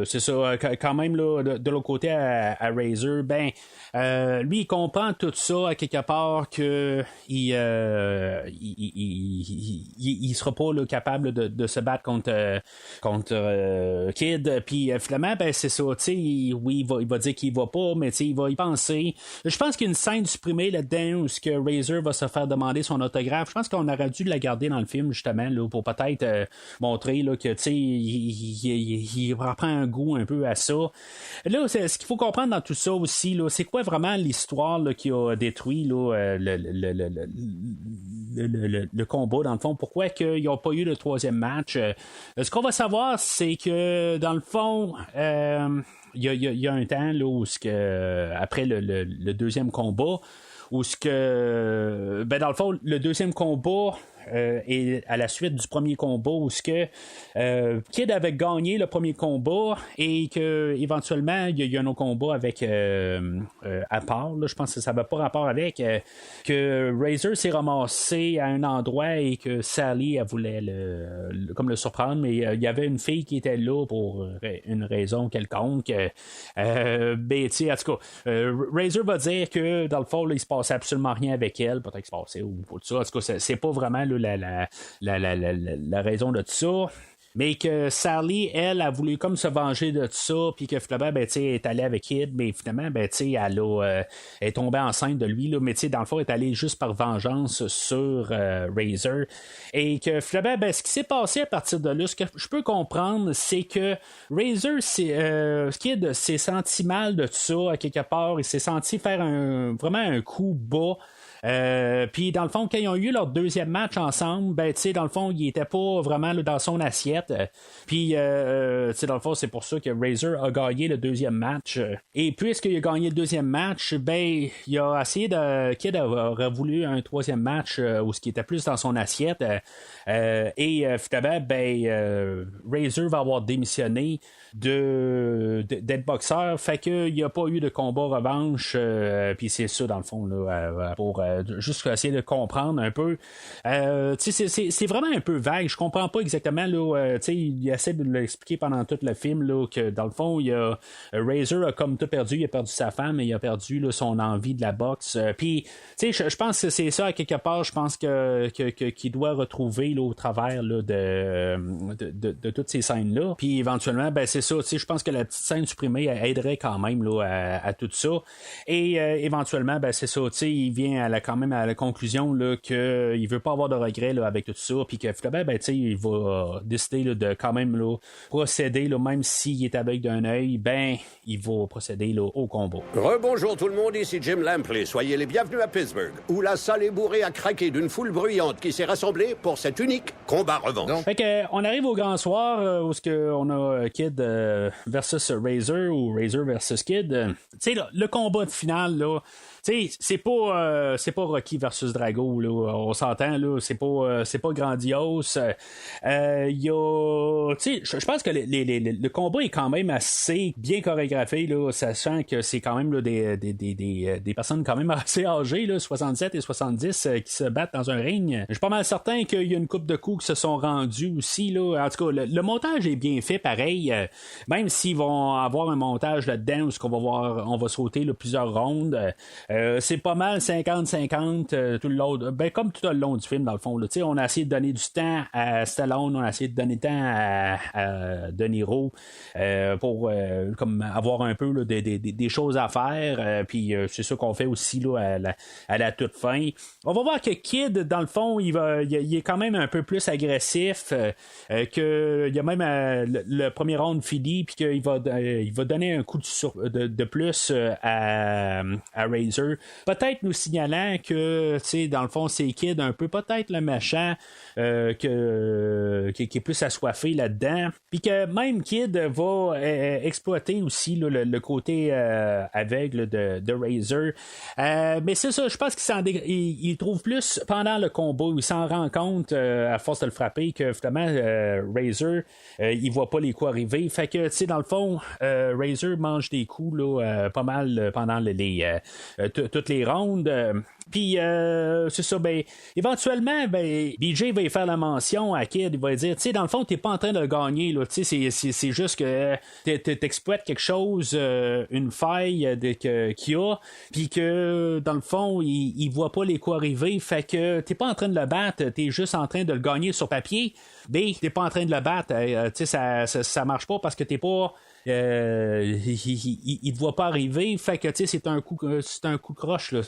Speaker 3: c'est ça quand même là, de l'autre côté à Razor, lui il comprend tout ça à quelque part que il sera pas là, capable de se battre contre Kid, puis finalement c'est ça, tu sais, oui il va dire qu'il va pas, mais tu sais il va y penser. Je pense qu'il y a une scène supprimée là-dedans où ce que Razor va se faire demander son autographe. Je pense qu'on aurait dû la garder dans le film justement là, pour peut-être montrer là, que tu sais il reprend un goût un peu à ça. Là ce qu'il faut comprendre dans tout ça aussi là, c'est quoi vraiment l'histoire là, qui a détruit là, le combat, dans le fond, pourquoi qu'ils n'ont pas eu le troisième match. Ce qu'on va savoir, c'est que dans le fond, il y a un temps là, où après le deuxième combat, où dans le fond, le deuxième combat, et à la suite du premier combat où ce que Kid avait gagné le premier combat et que éventuellement il y a un autre combat avec à part, là, je pense que ça n'avait pas rapport avec que Razor s'est ramassé à un endroit et que Sally elle voulait comme le surprendre, mais il y avait une fille qui était là pour une raison quelconque. Ben, en tout cas, Razor va dire que dans le fond, là, il se passait absolument rien avec elle, peut-être qu'il se passait ou tout ça. En tout cas, c'est pas vraiment là, la raison de tout ça. Mais que Sally, elle, a voulu comme se venger de tout ça, puis que finalement, ben, elle est allée avec Kid, mais finalement, ben, elle est tombée enceinte de lui, là, mais dans le fond, elle est allée juste par vengeance sur Razor. Et que finalement, ben, ce qui s'est passé à partir de là, ce que je peux comprendre, c'est que Razor, Kid s'est senti mal de tout ça, à quelque part, il s'est senti faire vraiment un coup bas. Puis dans le fond, quand ils ont eu leur deuxième match ensemble, ben tu sais, dans le fond, il était pas vraiment là, dans son assiette. Puis tu sais, dans le fond, c'est pour ça que Razor a gagné le deuxième match. Et puisqu'il a gagné le deuxième match, ben il a essayé Kid aurait voulu un troisième match où ce qui était plus dans son assiette. Et finalement, ben Razor va avoir démissionné d'être boxeur, fait qu'il n'y a pas eu de combat revanche, puis c'est ça dans le fond là, pour juste essayer de comprendre un peu. C'est vraiment un peu vague, je comprends pas exactement là, il essaie de l'expliquer pendant tout le film là, que dans le fond Razor a comme tout perdu, il a perdu sa femme et il a perdu là, son envie de la boxe, puis je pense que c'est ça à quelque part, je pense qu'il doit retrouver là, au travers là, de toutes ces scènes là, puis éventuellement ben c'est ça, je pense que la petite scène supprimée aiderait quand même là, à tout ça. Et éventuellement, ben c'est ça, il vient quand même à la conclusion là, qu'il veut pas avoir de regrets là, avec tout ça, puis que finalement, ben, il va décider là, de quand même là, procéder, là, même s'il est aveugle d'un œil, ben il va procéder là, au combat.
Speaker 6: Rebonjour tout le monde, ici Jim Lampley. Soyez les bienvenus à Pittsburgh, où la salle est bourrée à craquer d'une foule bruyante qui s'est rassemblée pour cet unique combat revanche.
Speaker 3: Fait que, on arrive au grand soir où on a Kid versus Razor ou Razor versus Kid. Tu sais, le combat de finale, là, c'est pas Rocky versus Drago, là, on s'entend, là, c'est pas grandiose. Je pense que le combat est quand même assez bien chorégraphié, là, sachant que c'est quand même là, des personnes quand même assez âgées, là, 67 et 70 qui se battent dans un ring. Je suis pas mal certain qu'il y a une couple de coups qui se sont rendus aussi, là. En tout cas, le montage est bien fait, pareil. Même s'ils vont avoir un montage là-dedans où on va sauter là, plusieurs rondes. C'est pas mal 50-50 tout le long, ben, comme tout le long du film dans le fond là. On a essayé de donner du temps à Stallone, on a essayé de donner du temps à De Niro pour comme avoir un peu là, des choses à faire, puis c'est ça qu'on fait aussi là, à la toute fin. On va voir que Kid dans le fond il est quand même un peu plus agressif, que il y a même le premier round fini, puis qu'il va donner un coup de plus à Razor, peut-être nous signalant que dans le fond c'est Kid un peu peut-être le méchant qui est plus assoiffé là-dedans, puis que même Kid va exploiter aussi là, le côté aveugle de Razor, mais c'est ça, je pense qu'il trouve plus pendant le combat où il s'en rend compte à force de le frapper que finalement Razor il voit pas les coups arriver, fait que dans le fond Razor mange des coups là, pas mal pendant toutes les rondes, puis c'est ça, ben éventuellement ben BJ va y faire la mention à Kid, il va dire dans le fond t'es pas en train de le gagner là, c'est juste que t'exploites quelque chose, une faille qu'il y a, puis que dans le fond il voit pas les coups arriver, fait que t'es pas en train de le battre, t'es juste en train de le gagner sur papier, mais t'es pas en train de le battre, ça marche pas parce que t'es pas il te voit pas arriver, fait que c'est un coup croche là.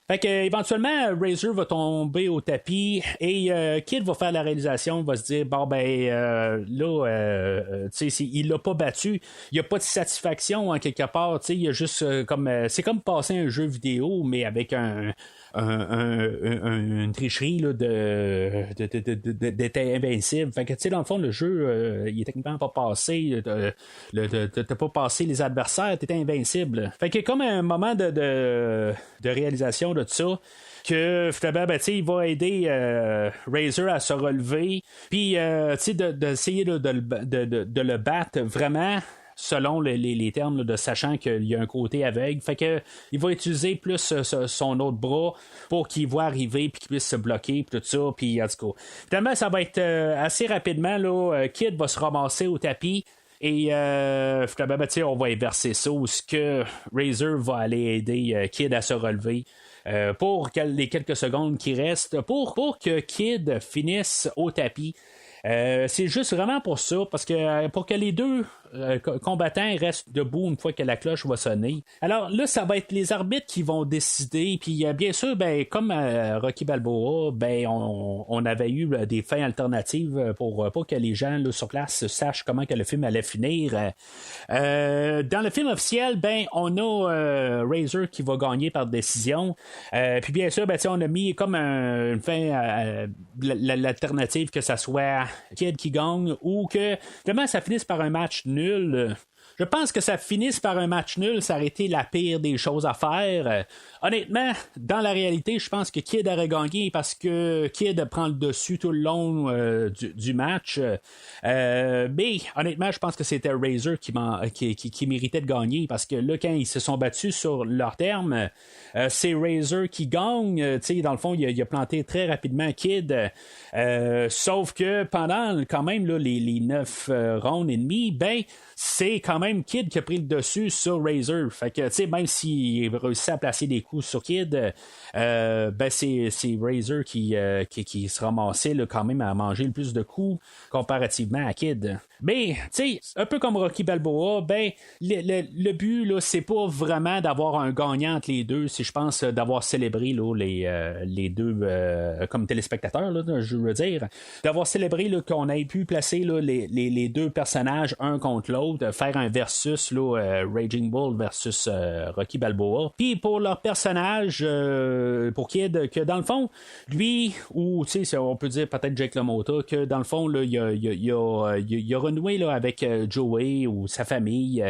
Speaker 3: Fait que éventuellement Razor va tomber au tapis et Kid va faire la réalisation, va se dire bon ben là il l'a pas battu, il y a pas de satisfaction en quelque part, il y a juste comme c'est comme passer un jeu vidéo mais avec une tricherie là, d'être invincible. Fait que dans le fond le jeu il est techniquement pas passé, t'as pas passé les adversaires, t'étais invincible. Fait que comme un moment de réalisation de tout ça, que finalement, il va aider Razor à se relever, puis d'essayer de le battre vraiment selon les termes là, de sachant qu'il y a un côté aveugle. Fait que il va utiliser plus son autre bras pour qu'il voit arriver puis qu'il puisse se bloquer puis tout ça. Puis en tout cas, finalement, ça va être assez rapidement. Là, Kid va se ramasser au tapis. Et finalement, on va inverser ça où ce que Razor va aller aider Kid à se relever. Pour les quelques secondes qui restent, pour que Kid finisse au tapis. C'est juste vraiment pour ça, parce que pour que les deux combattants restent debout une fois que la cloche va sonner. Alors là, ça va être les arbitres qui vont décider, puis bien sûr, comme Rocky Balboa, on avait eu des fins alternatives pour que les gens là, sur place sachent comment que le film allait finir. Dans le film officiel, on a Razor qui va gagner par décision, puis bien sûr, on a mis comme une fin l'alternative que ça soit Kid qui gagne ou que vraiment ça finisse par un match nul. Je pense que ça finisse par un match nul, ça aurait été la pire des choses à faire. Honnêtement, dans la réalité, je pense que Kid aurait gagné parce que Kid prend le dessus tout le long du match. Mais honnêtement, je pense que c'était Razor qui méritait de gagner parce que là, quand ils se sont battus sur leur terme, c'est Razor qui gagne. Dans le fond, il a planté très rapidement Kid. Sauf que pendant quand même là, les 9 rounds et demi, c'est quand même Kid qui a pris le dessus sur Razor. Fait que, même s'il réussit à placer des coups sur Kid, c'est Razor qui se ramassait là, quand même à manger le plus de coups comparativement à Kid. Mais, un peu comme Rocky Balboa, le but, là, c'est pas vraiment d'avoir un gagnant entre les deux, c'est, je pense, d'avoir célébré là, les deux comme téléspectateurs, là, je veux dire, d'avoir célébré là, qu'on ait pu placer là, les deux personnages un contre l'autre, faire un versus là, Raging Bull versus Rocky Balboa. Puis pour leur personnage, pour Kid, que dans le fond, lui, ou on peut dire peut-être Jake LaMotta, que dans le fond, là, il a renoué là, avec Joey ou sa famille,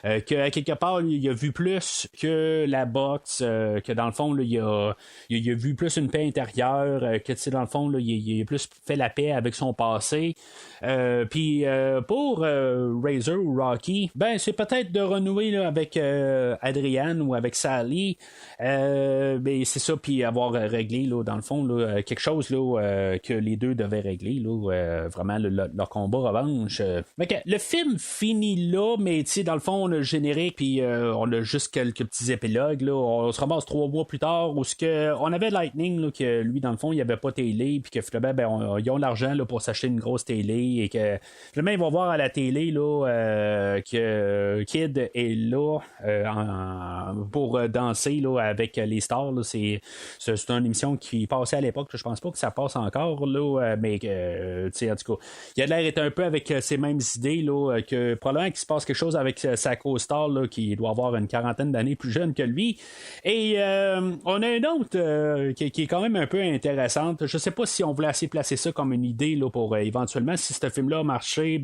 Speaker 3: qu'à quelque part, il a vu plus que la boxe, que dans le fond, là, il a vu plus une paix intérieure, que dans le fond, là, il a plus fait la paix avec son passé. Puis pour Razor ou Rocky, c'est peut-être de renouer là, avec Adrienne ou avec Sally. C'est ça, puis avoir réglé là, dans le fond là, quelque chose là, que les deux devaient régler là, vraiment leur combat revanche. Le film finit là, mais dans le fond on a le générique puis on a juste quelques petits épilogues là. On se ramasse 3 mois plus tard où on avait Lightning là, que lui dans le fond il n'y avait pas télé puis que finalement ils ont l'argent là, pour s'acheter une grosse télé et que finalement ils vont voir à la télé là, que Kid est là pour danser là, avec les stars là. C'est une émission qui passait à l'époque, je pense pas que ça passe encore là, mais en tout cas il a l'air d'être un peu avec ces mêmes idées là, que probablement qu'il se passe quelque chose avec sa co-star là, qui doit avoir une quarantaine d'années plus jeune que lui. Et on a une autre qui est quand même un peu intéressante. Je sais pas si on voulait assez placer ça comme une idée là, pour éventuellement, si ce film-là a marché,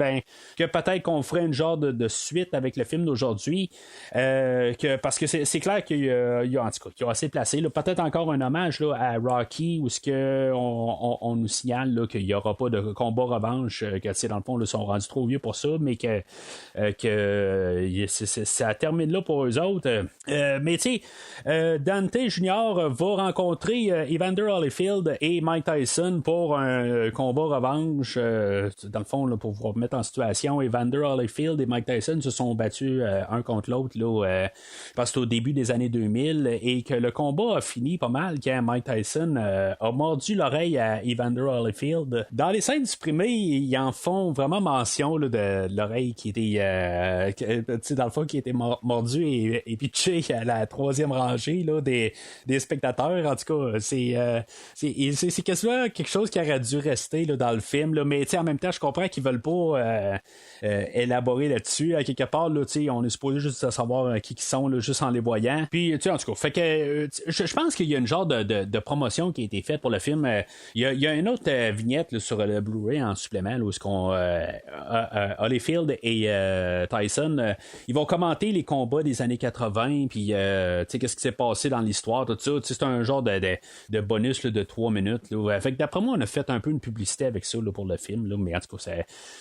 Speaker 3: que peut-être qu'on ferait une genre de suite avec le film d'aujourd'hui, parce que c'est clair qu'il y a en tout cas qu'il y a assez placé là, peut-être encore un hommage là, à Rocky où ce que on nous signale là, qu'il n'y aura pas de combat revanche, que dans le fond là, ils sont rendus trop vieux pour ça, mais que ça termine là pour eux autres. Mais Dante Jr. va rencontrer Evander Holyfield et Mike Tyson pour un combat revanche. Dans le fond, là, pour vous remettre en situation, Evander Holyfield et Mike Tyson se sont battus un contre l'autre là, je pense que c'est au début des années 2000 et que le combat a fini pas mal quand Mike Tyson a mordu l'oreille à Evander Holyfield. Dans les scènes supprimées, ils en font vraiment mention là, de l'oreille qui était dans le fond qui était mordu et pitché à la 3e rangée là, des spectateurs. En tout cas, c'est quasiment quelque chose qui aurait dû rester là, dans le film là, mais en même temps je comprends qu'ils veulent pas élaborer là-dessus. à quelque part, là, on est supposé juste savoir qui sont, là, juste en les voyant. Puis, en tout cas, fait que je pense qu'il y a une genre de promotion qui a été faite pour le film. Il y a une autre vignette là, sur le Blu-ray en supplément, là, où ce qu'on Holyfield et Tyson, ils vont commenter les combats des années 80, puis qu'est-ce qui s'est passé dans l'histoire, tout ça. C'est un genre de bonus là, de 3 minutes. Là. Fait que d'après moi, on a fait un peu une publicité avec ça là, pour le film, là, mais en tout cas,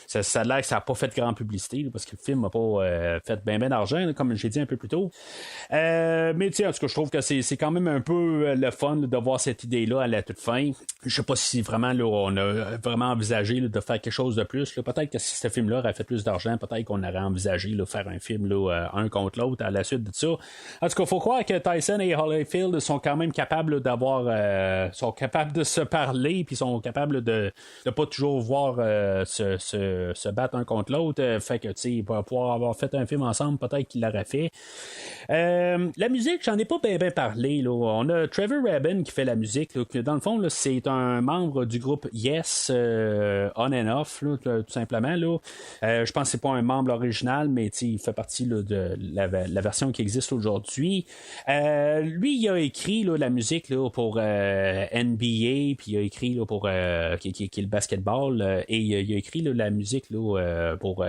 Speaker 3: ça a l'air que ça n'a pas fait grande publicité, là, parce que le film n'a pas fait bien d'argent, là, comme j'ai dit un peu plus tôt. Mais en tout cas, je trouve que c'est quand même un peu le fun là, de voir cette idée-là à la toute fin. Je sais pas si vraiment là, on a vraiment envisagé là, de faire quelque chose de plus. Là. Peut-être que si ce film-là aurait fait plus d'argent, peut-être qu'on aurait envisagé de faire un film là, un contre l'autre à la suite de ça. En tout cas, il faut croire que Tyson et Holyfield sont quand même capables d'avoir sont capables de se parler, puis sont capables de pas toujours voir se battre un contre l'autre. Fait que, tu sais, pour pouvoir avoir fait un film ensemble, peut-être qu'il l'aurait fait. La musique, j'en ai pas bien parlé. Là. On a Trevor Rabin qui fait la musique. Là, que dans le fond, là, c'est un membre du groupe Yes, On and Off, là, tout simplement. Là. Je pense que c'est pas un membre original, mais il fait partie là, de la version qui existe aujourd'hui. Lui, il a écrit là, la musique là, pour NBA, puis il a écrit là, pour qui est le basketball, et il a écrit là, la musique là, pour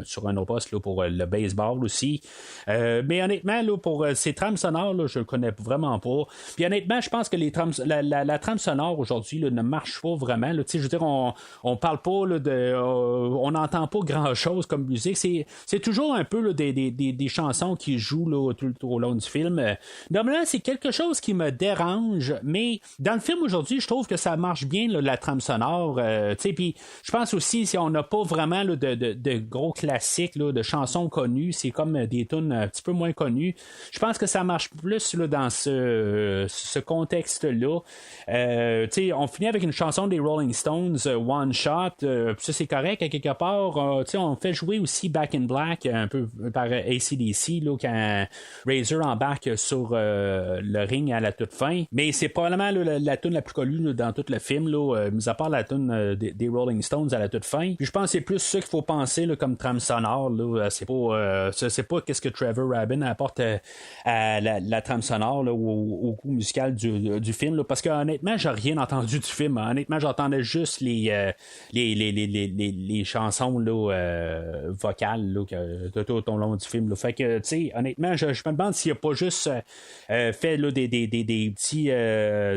Speaker 3: sur un autre poste là, pour le baseball aussi. Mais honnêtement, là, pour ces trames sonores, là, je le connais vraiment pas. Puis honnêtement, je pense que la trame sonore aujourd'hui là, ne marche pas vraiment. Là. Je veux dire, on parle pas là, on n'entend pas grand-chose comme musique. C'est toujours un peu là, des chansons qui jouent là, tout au long du film. Normalement, c'est quelque chose qui me dérange, mais dans le film aujourd'hui, je trouve que ça marche bien, là, la trame sonore. Puis je pense aussi, si on n'a pas vraiment là, de gros classiques, là, de chansons connues, c'est comme des tunes un petit peu moins connues. Je pense que ça marche plus là, dans ce contexte-là. On finit avec une chanson des Rolling Stones, One Shot. Ça, c'est correct à quelque part. On fait jouer aussi Back in Black, un peu par AC/DC, là, quand Razor embarque sur le ring à la toute fin. Mais c'est probablement là, la tune la plus connue là, dans tout le film, là, mis à part la tune des Rolling Stones à la toute fin. Puis je pense que c'est plus ça qu'il faut penser là, comme trame sonore. Là. C'est pas qu'est-ce que Trevor Rabin apporte à la trame sonore là, au goût musical du film. Là, parce que honnêtement, j'ai rien entendu du film. Honnêtement, j'entendais juste les chansons là, vocales là, tout au long du film. Là. Fait que, tu sais, honnêtement, je me demande s'il n'y a pas juste fait là, des petits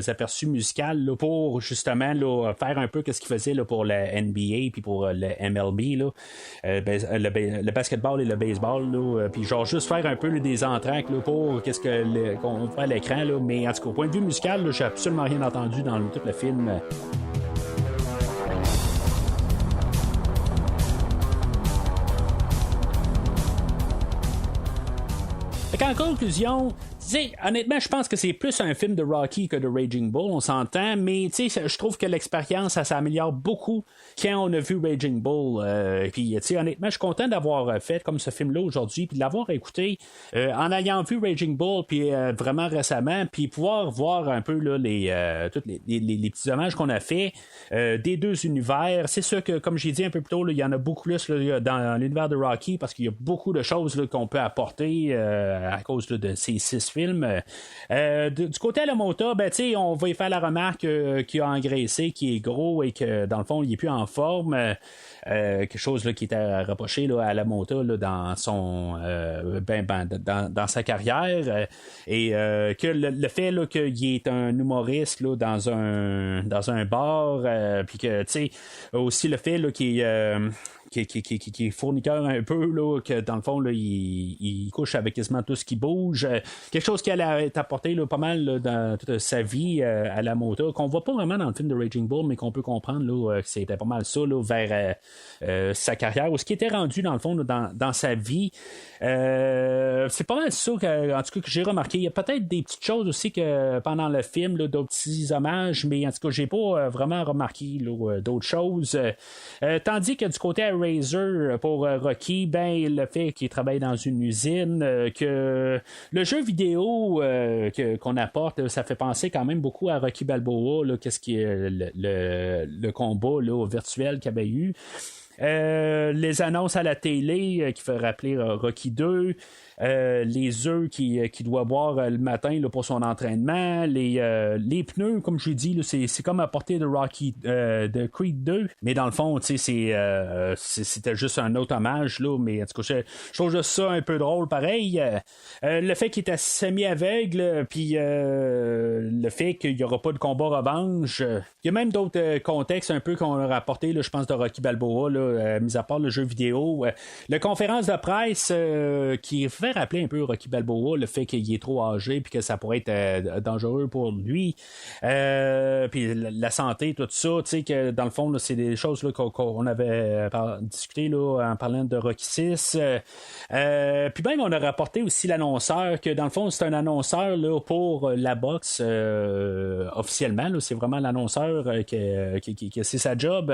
Speaker 3: aperçus musicaux là, pour justement là, faire un peu ce qu'il faisait là, pour la NBA puis pour le MLB, là, le basketball et le baseball. Puis genre juste faire un peu là, des entractes là, pour qu'est-ce qu'on voit à l'écran. Là. Mais en tout cas, au point de vue musical, là, j'ai absolument rien entendu dans tout le film. En conclusion, honnêtement, je pense que c'est plus un film de Rocky que de Raging Bull, on s'entend, mais je trouve que l'expérience, ça s'améliore beaucoup quand on a vu Raging Bull. Puis, honnêtement, je suis content d'avoir fait comme ce film-là aujourd'hui, puis de l'avoir écouté en ayant vu Raging Bull, puis vraiment récemment, puis pouvoir voir un peu là, tous les petits hommages qu'on a fait des deux univers. C'est sûr que, comme j'ai dit un peu plus tôt, là, il y en a beaucoup plus là, dans l'univers de Rocky, parce qu'il y a beaucoup de choses là, qu'on peut apporter à cause là, de ces 6 films. Du côté à la Mota, on va y faire la remarque qu'il a engraissé, qui est gros et que dans le fond il est plus en forme. Quelque chose là, qui était reproché là, à la Mota là, dans son dans sa carrière et que le fait là, qu'il est un humoriste là, dans un bar puis que tu sais aussi le fait là, qu'il qui est fourniqueur un peu, là, que dans le fond, là, il couche avec quasiment tout ce qui bouge. Quelque chose qui allait apporté là, pas mal là, dans toute sa vie à la Mota, qu'on voit pas vraiment dans le film de Raging Bull, mais qu'on peut comprendre là, que c'était pas mal ça là, vers sa carrière, ou ce qui était rendu dans le fond là, dans sa vie. C'est pas mal ça en tout cas que j'ai remarqué. Il y a peut-être des petites choses aussi que pendant le film, là, d'autres petits hommages, mais en tout cas j'ai pas vraiment remarqué là, d'autres choses. Tandis que du côté à Razor pour Rocky, le fait qu'il travaille dans une usine, que le jeu vidéo qu'on apporte, ça fait penser quand même beaucoup à Rocky Balboa, là, qu'est-ce qui est le combat là, virtuel qu'il y avait eu. les annonces à la télé qui fait rappeler Rocky 2. Les œufs qu'il doit boire le matin là, pour son entraînement, les pneus, comme je l'ai dit, là, c'est comme à portée de Rocky de Creed 2, mais dans le fond, c'était juste un autre hommage, là, mais en tout cas, je trouve juste ça un peu drôle pareil. Le fait qu'il était semi-aveugle, puis le fait qu'il n'y aura pas de combat revanche. Il y a même d'autres contextes un peu qu'on a rapporté, là, je pense, de Rocky Balboa, là, mis à part le jeu vidéo. La conférence de presse qui fait rappeler un peu Rocky Balboa, le fait qu'il est trop âgé puis que ça pourrait être dangereux pour lui. Puis la santé, tout ça, tu sais, que dans le fond, là, c'est des choses là, qu'on avait discuté là, en parlant de Rocky 6. Puis même, on a rapporté aussi l'annonceur, que dans le fond, c'est un annonceur là, pour la boxe officiellement. Là, c'est vraiment l'annonceur qui c'est sa job.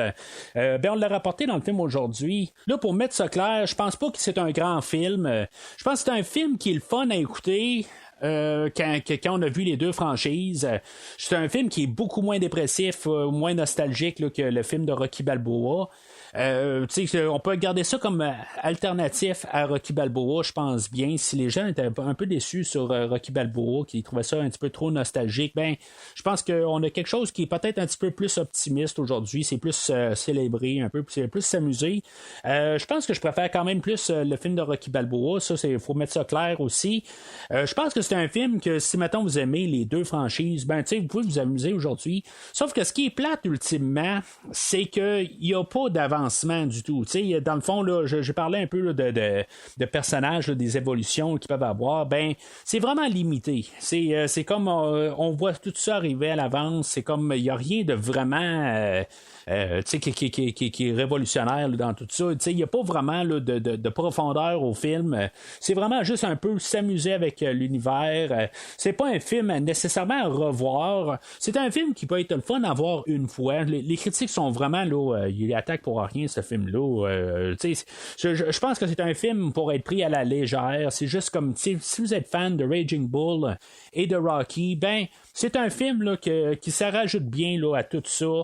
Speaker 3: On l'a rapporté dans le film aujourd'hui. Là, pour mettre ça clair, je pense pas que c'est un grand film. Je pense que c'est un film qui est le fun à écouter. Quand on a vu les deux franchises, c'est un film qui est beaucoup moins dépressif, moins nostalgique là, que le film de Rocky Balboa. On peut regarder ça comme alternatif à Rocky Balboa, je pense bien. Si les gens étaient un peu déçus sur Rocky Balboa, qui trouvaient ça un petit peu trop nostalgique, ben, je pense qu'on a quelque chose qui est peut-être un petit peu plus optimiste aujourd'hui. C'est plus célébré, un peu, c'est plus s'amuser. Je pense que je préfère quand même plus le film de Rocky Balboa. Ça, faut mettre ça clair aussi. Je pense que c'est un film que si maintenant vous aimez les deux franchises, ben, vous pouvez vous amuser aujourd'hui. Sauf que ce qui est plate ultimement, c'est qu'il n'y a pas d'avancement du tout. T'sais, dans le fond, là, j'ai parlé un peu là, de personnages, là, des évolutions qu'ils peuvent avoir. Ben, c'est vraiment limité. C'est comme on voit tout ça arriver à l'avance. C'est comme il n'y a rien de vraiment qui est révolutionnaire là, dans tout ça. Il n'y a pas vraiment là, de profondeur au film. C'est vraiment juste un peu s'amuser avec l'univers. C'est pas un film nécessairement à revoir. C'est un film qui peut être le fun à voir une fois. Les critiques sont vraiment là, ils attaquent pour rien ce film-là. Je pense que c'est un film pour être pris à la légère. C'est juste comme si vous êtes fan de Raging Bull et de Rocky, ben c'est un film là, qui se rajoute bien là, à tout ça.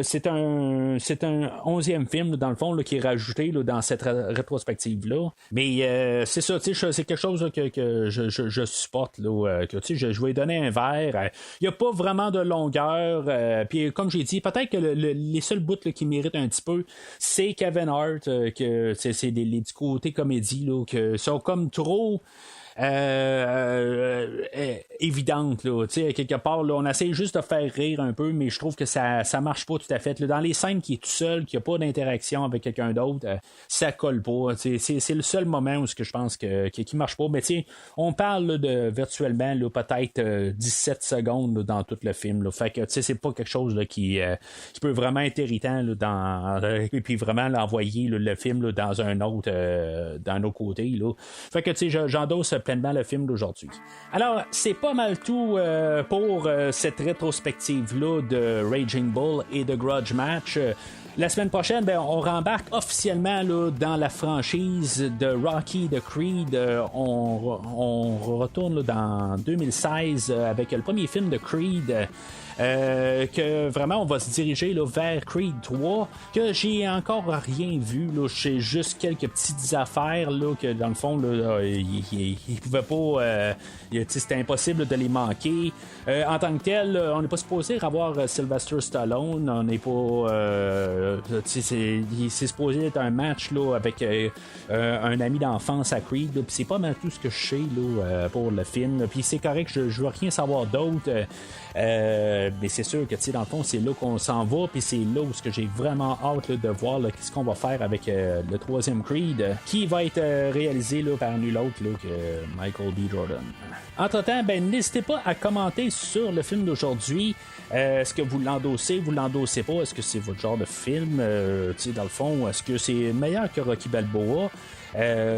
Speaker 3: C'est un 11e film là, dans le fond là, qui est rajouté là, dans cette rétrospective-là. Mais c'est ça, c'est quelque chose là, que je supporte. Là, que je vais lui donner un verre. Il n'y a pas vraiment de longueur. Puis comme j'ai dit, peut-être que les seuls bouts là, qui méritent un petit peu, c'est Kevin Hart, que c'est les du côté comédie là, que sont comme trop évidente là, quelque part là, on essaie juste de faire rire un peu, mais je trouve que ça marche pas tout à fait là. Dans les scènes qui est tout seul, qui a pas d'interaction avec quelqu'un d'autre, ça colle pas, c'est le seul moment où je pense qui marche pas, mais on parle là, de virtuellement là, peut-être 17 secondes là, dans tout le film là. Fait que c'est pas quelque chose là, qui peut vraiment être irritant là, et puis vraiment l'envoyer là, le film là, dans un autre côté là. Fait que j'endosse pleinement le film d'aujourd'hui. Alors, c'est pas mal tout pour cette rétrospective-là de Raging Bull et de Grudge Match. La semaine prochaine, on rembarque officiellement là, dans la franchise de Rocky, de Creed. On retourne là, dans 2016 avec le premier film de Creed. Que vraiment on va se diriger là, vers Creed 3, que j'ai encore rien vu là, j'ai juste quelques petites affaires là, que dans le fond là, il pouvait pas c'était impossible de les manquer. En tant que tel, on n'est pas supposé avoir Sylvester Stallone, on n'est pas c'est supposé être un match là, avec un ami d'enfance à Creed, puis c'est pas mal tout ce que je sais là, pour le film, puis c'est correct, je veux rien savoir d'autre. Mais c'est sûr que dans le fond c'est là qu'on s'en va, puis c'est là où j'ai vraiment hâte là, de voir là, ce qu'on va faire avec le troisième Creed, qui va être réalisé là, par nul autre là, que Michael B. Jordan. Entre-temps, n'hésitez pas à commenter sur le film d'aujourd'hui. Est-ce que vous l'endossez pas? Est-ce que c'est votre genre de film? Dans le fond, est-ce que c'est meilleur que Rocky Balboa?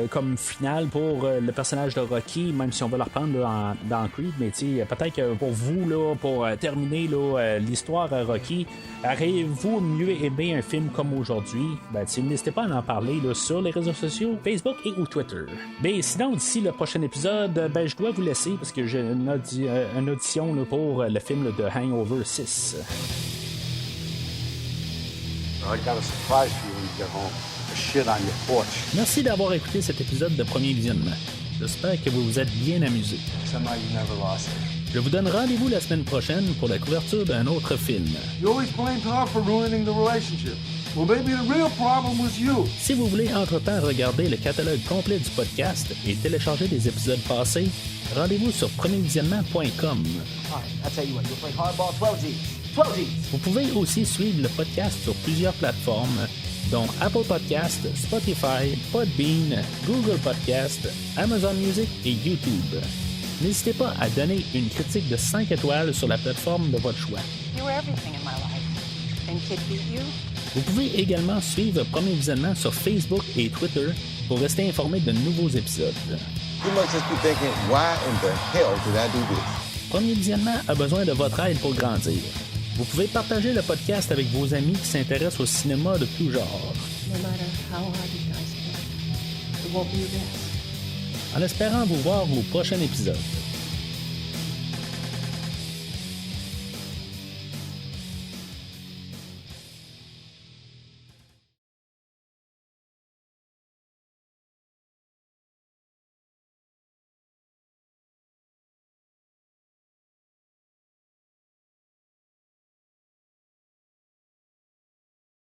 Speaker 3: Comme finale pour le personnage de Rocky, même si on va le reprendre là, dans Creed, mais peut-être que pour vous, là, pour terminer là, l'histoire à Rocky, auriez-vous mieux aimé un film comme aujourd'hui? N'hésitez pas à en parler là, sur les réseaux sociaux, Facebook et ou Twitter. Mais sinon, d'ici le prochain épisode, je dois vous laisser parce que j'ai une audition là, pour le film là, de Hangover 6.
Speaker 7: I got a surprise for you when you get home. A shit on your porch.
Speaker 3: Merci d'avoir écouté cet épisode de Premier Visionnement. J'espère que vous vous êtes bien amusés.
Speaker 7: Somehow you never lost it.
Speaker 3: Je vous donne rendez-vous la semaine prochaine pour la couverture d'un autre film.
Speaker 7: You always blamed her for ruining the relationship. Well, maybe the real problem was you.
Speaker 3: Si vous voulez entre-temps regarder le catalogue complet du podcast et télécharger des épisodes passés, rendez-vous sur premiervisionnement.com. Vous pouvez aussi suivre le podcast sur plusieurs plateformes, dont Apple Podcast, Spotify, Podbean, Google Podcast, Amazon Music et YouTube. N'hésitez pas à donner une critique de 5 étoiles sur la plateforme de votre choix.
Speaker 8: You were everything in my life. And Kid beat you?
Speaker 3: Vous pouvez également suivre Premier Visionnement sur Facebook et Twitter pour rester informé de nouveaux épisodes.
Speaker 9: You must just be thinking, why in the hell did I do this?
Speaker 3: Premier Visionnement a besoin de votre aide pour grandir. Vous pouvez partager le podcast avec vos amis qui s'intéressent au cinéma de tout genre.
Speaker 8: No matter how hard you guys try, it won't be this.
Speaker 3: En espérant vous voir au prochain épisode.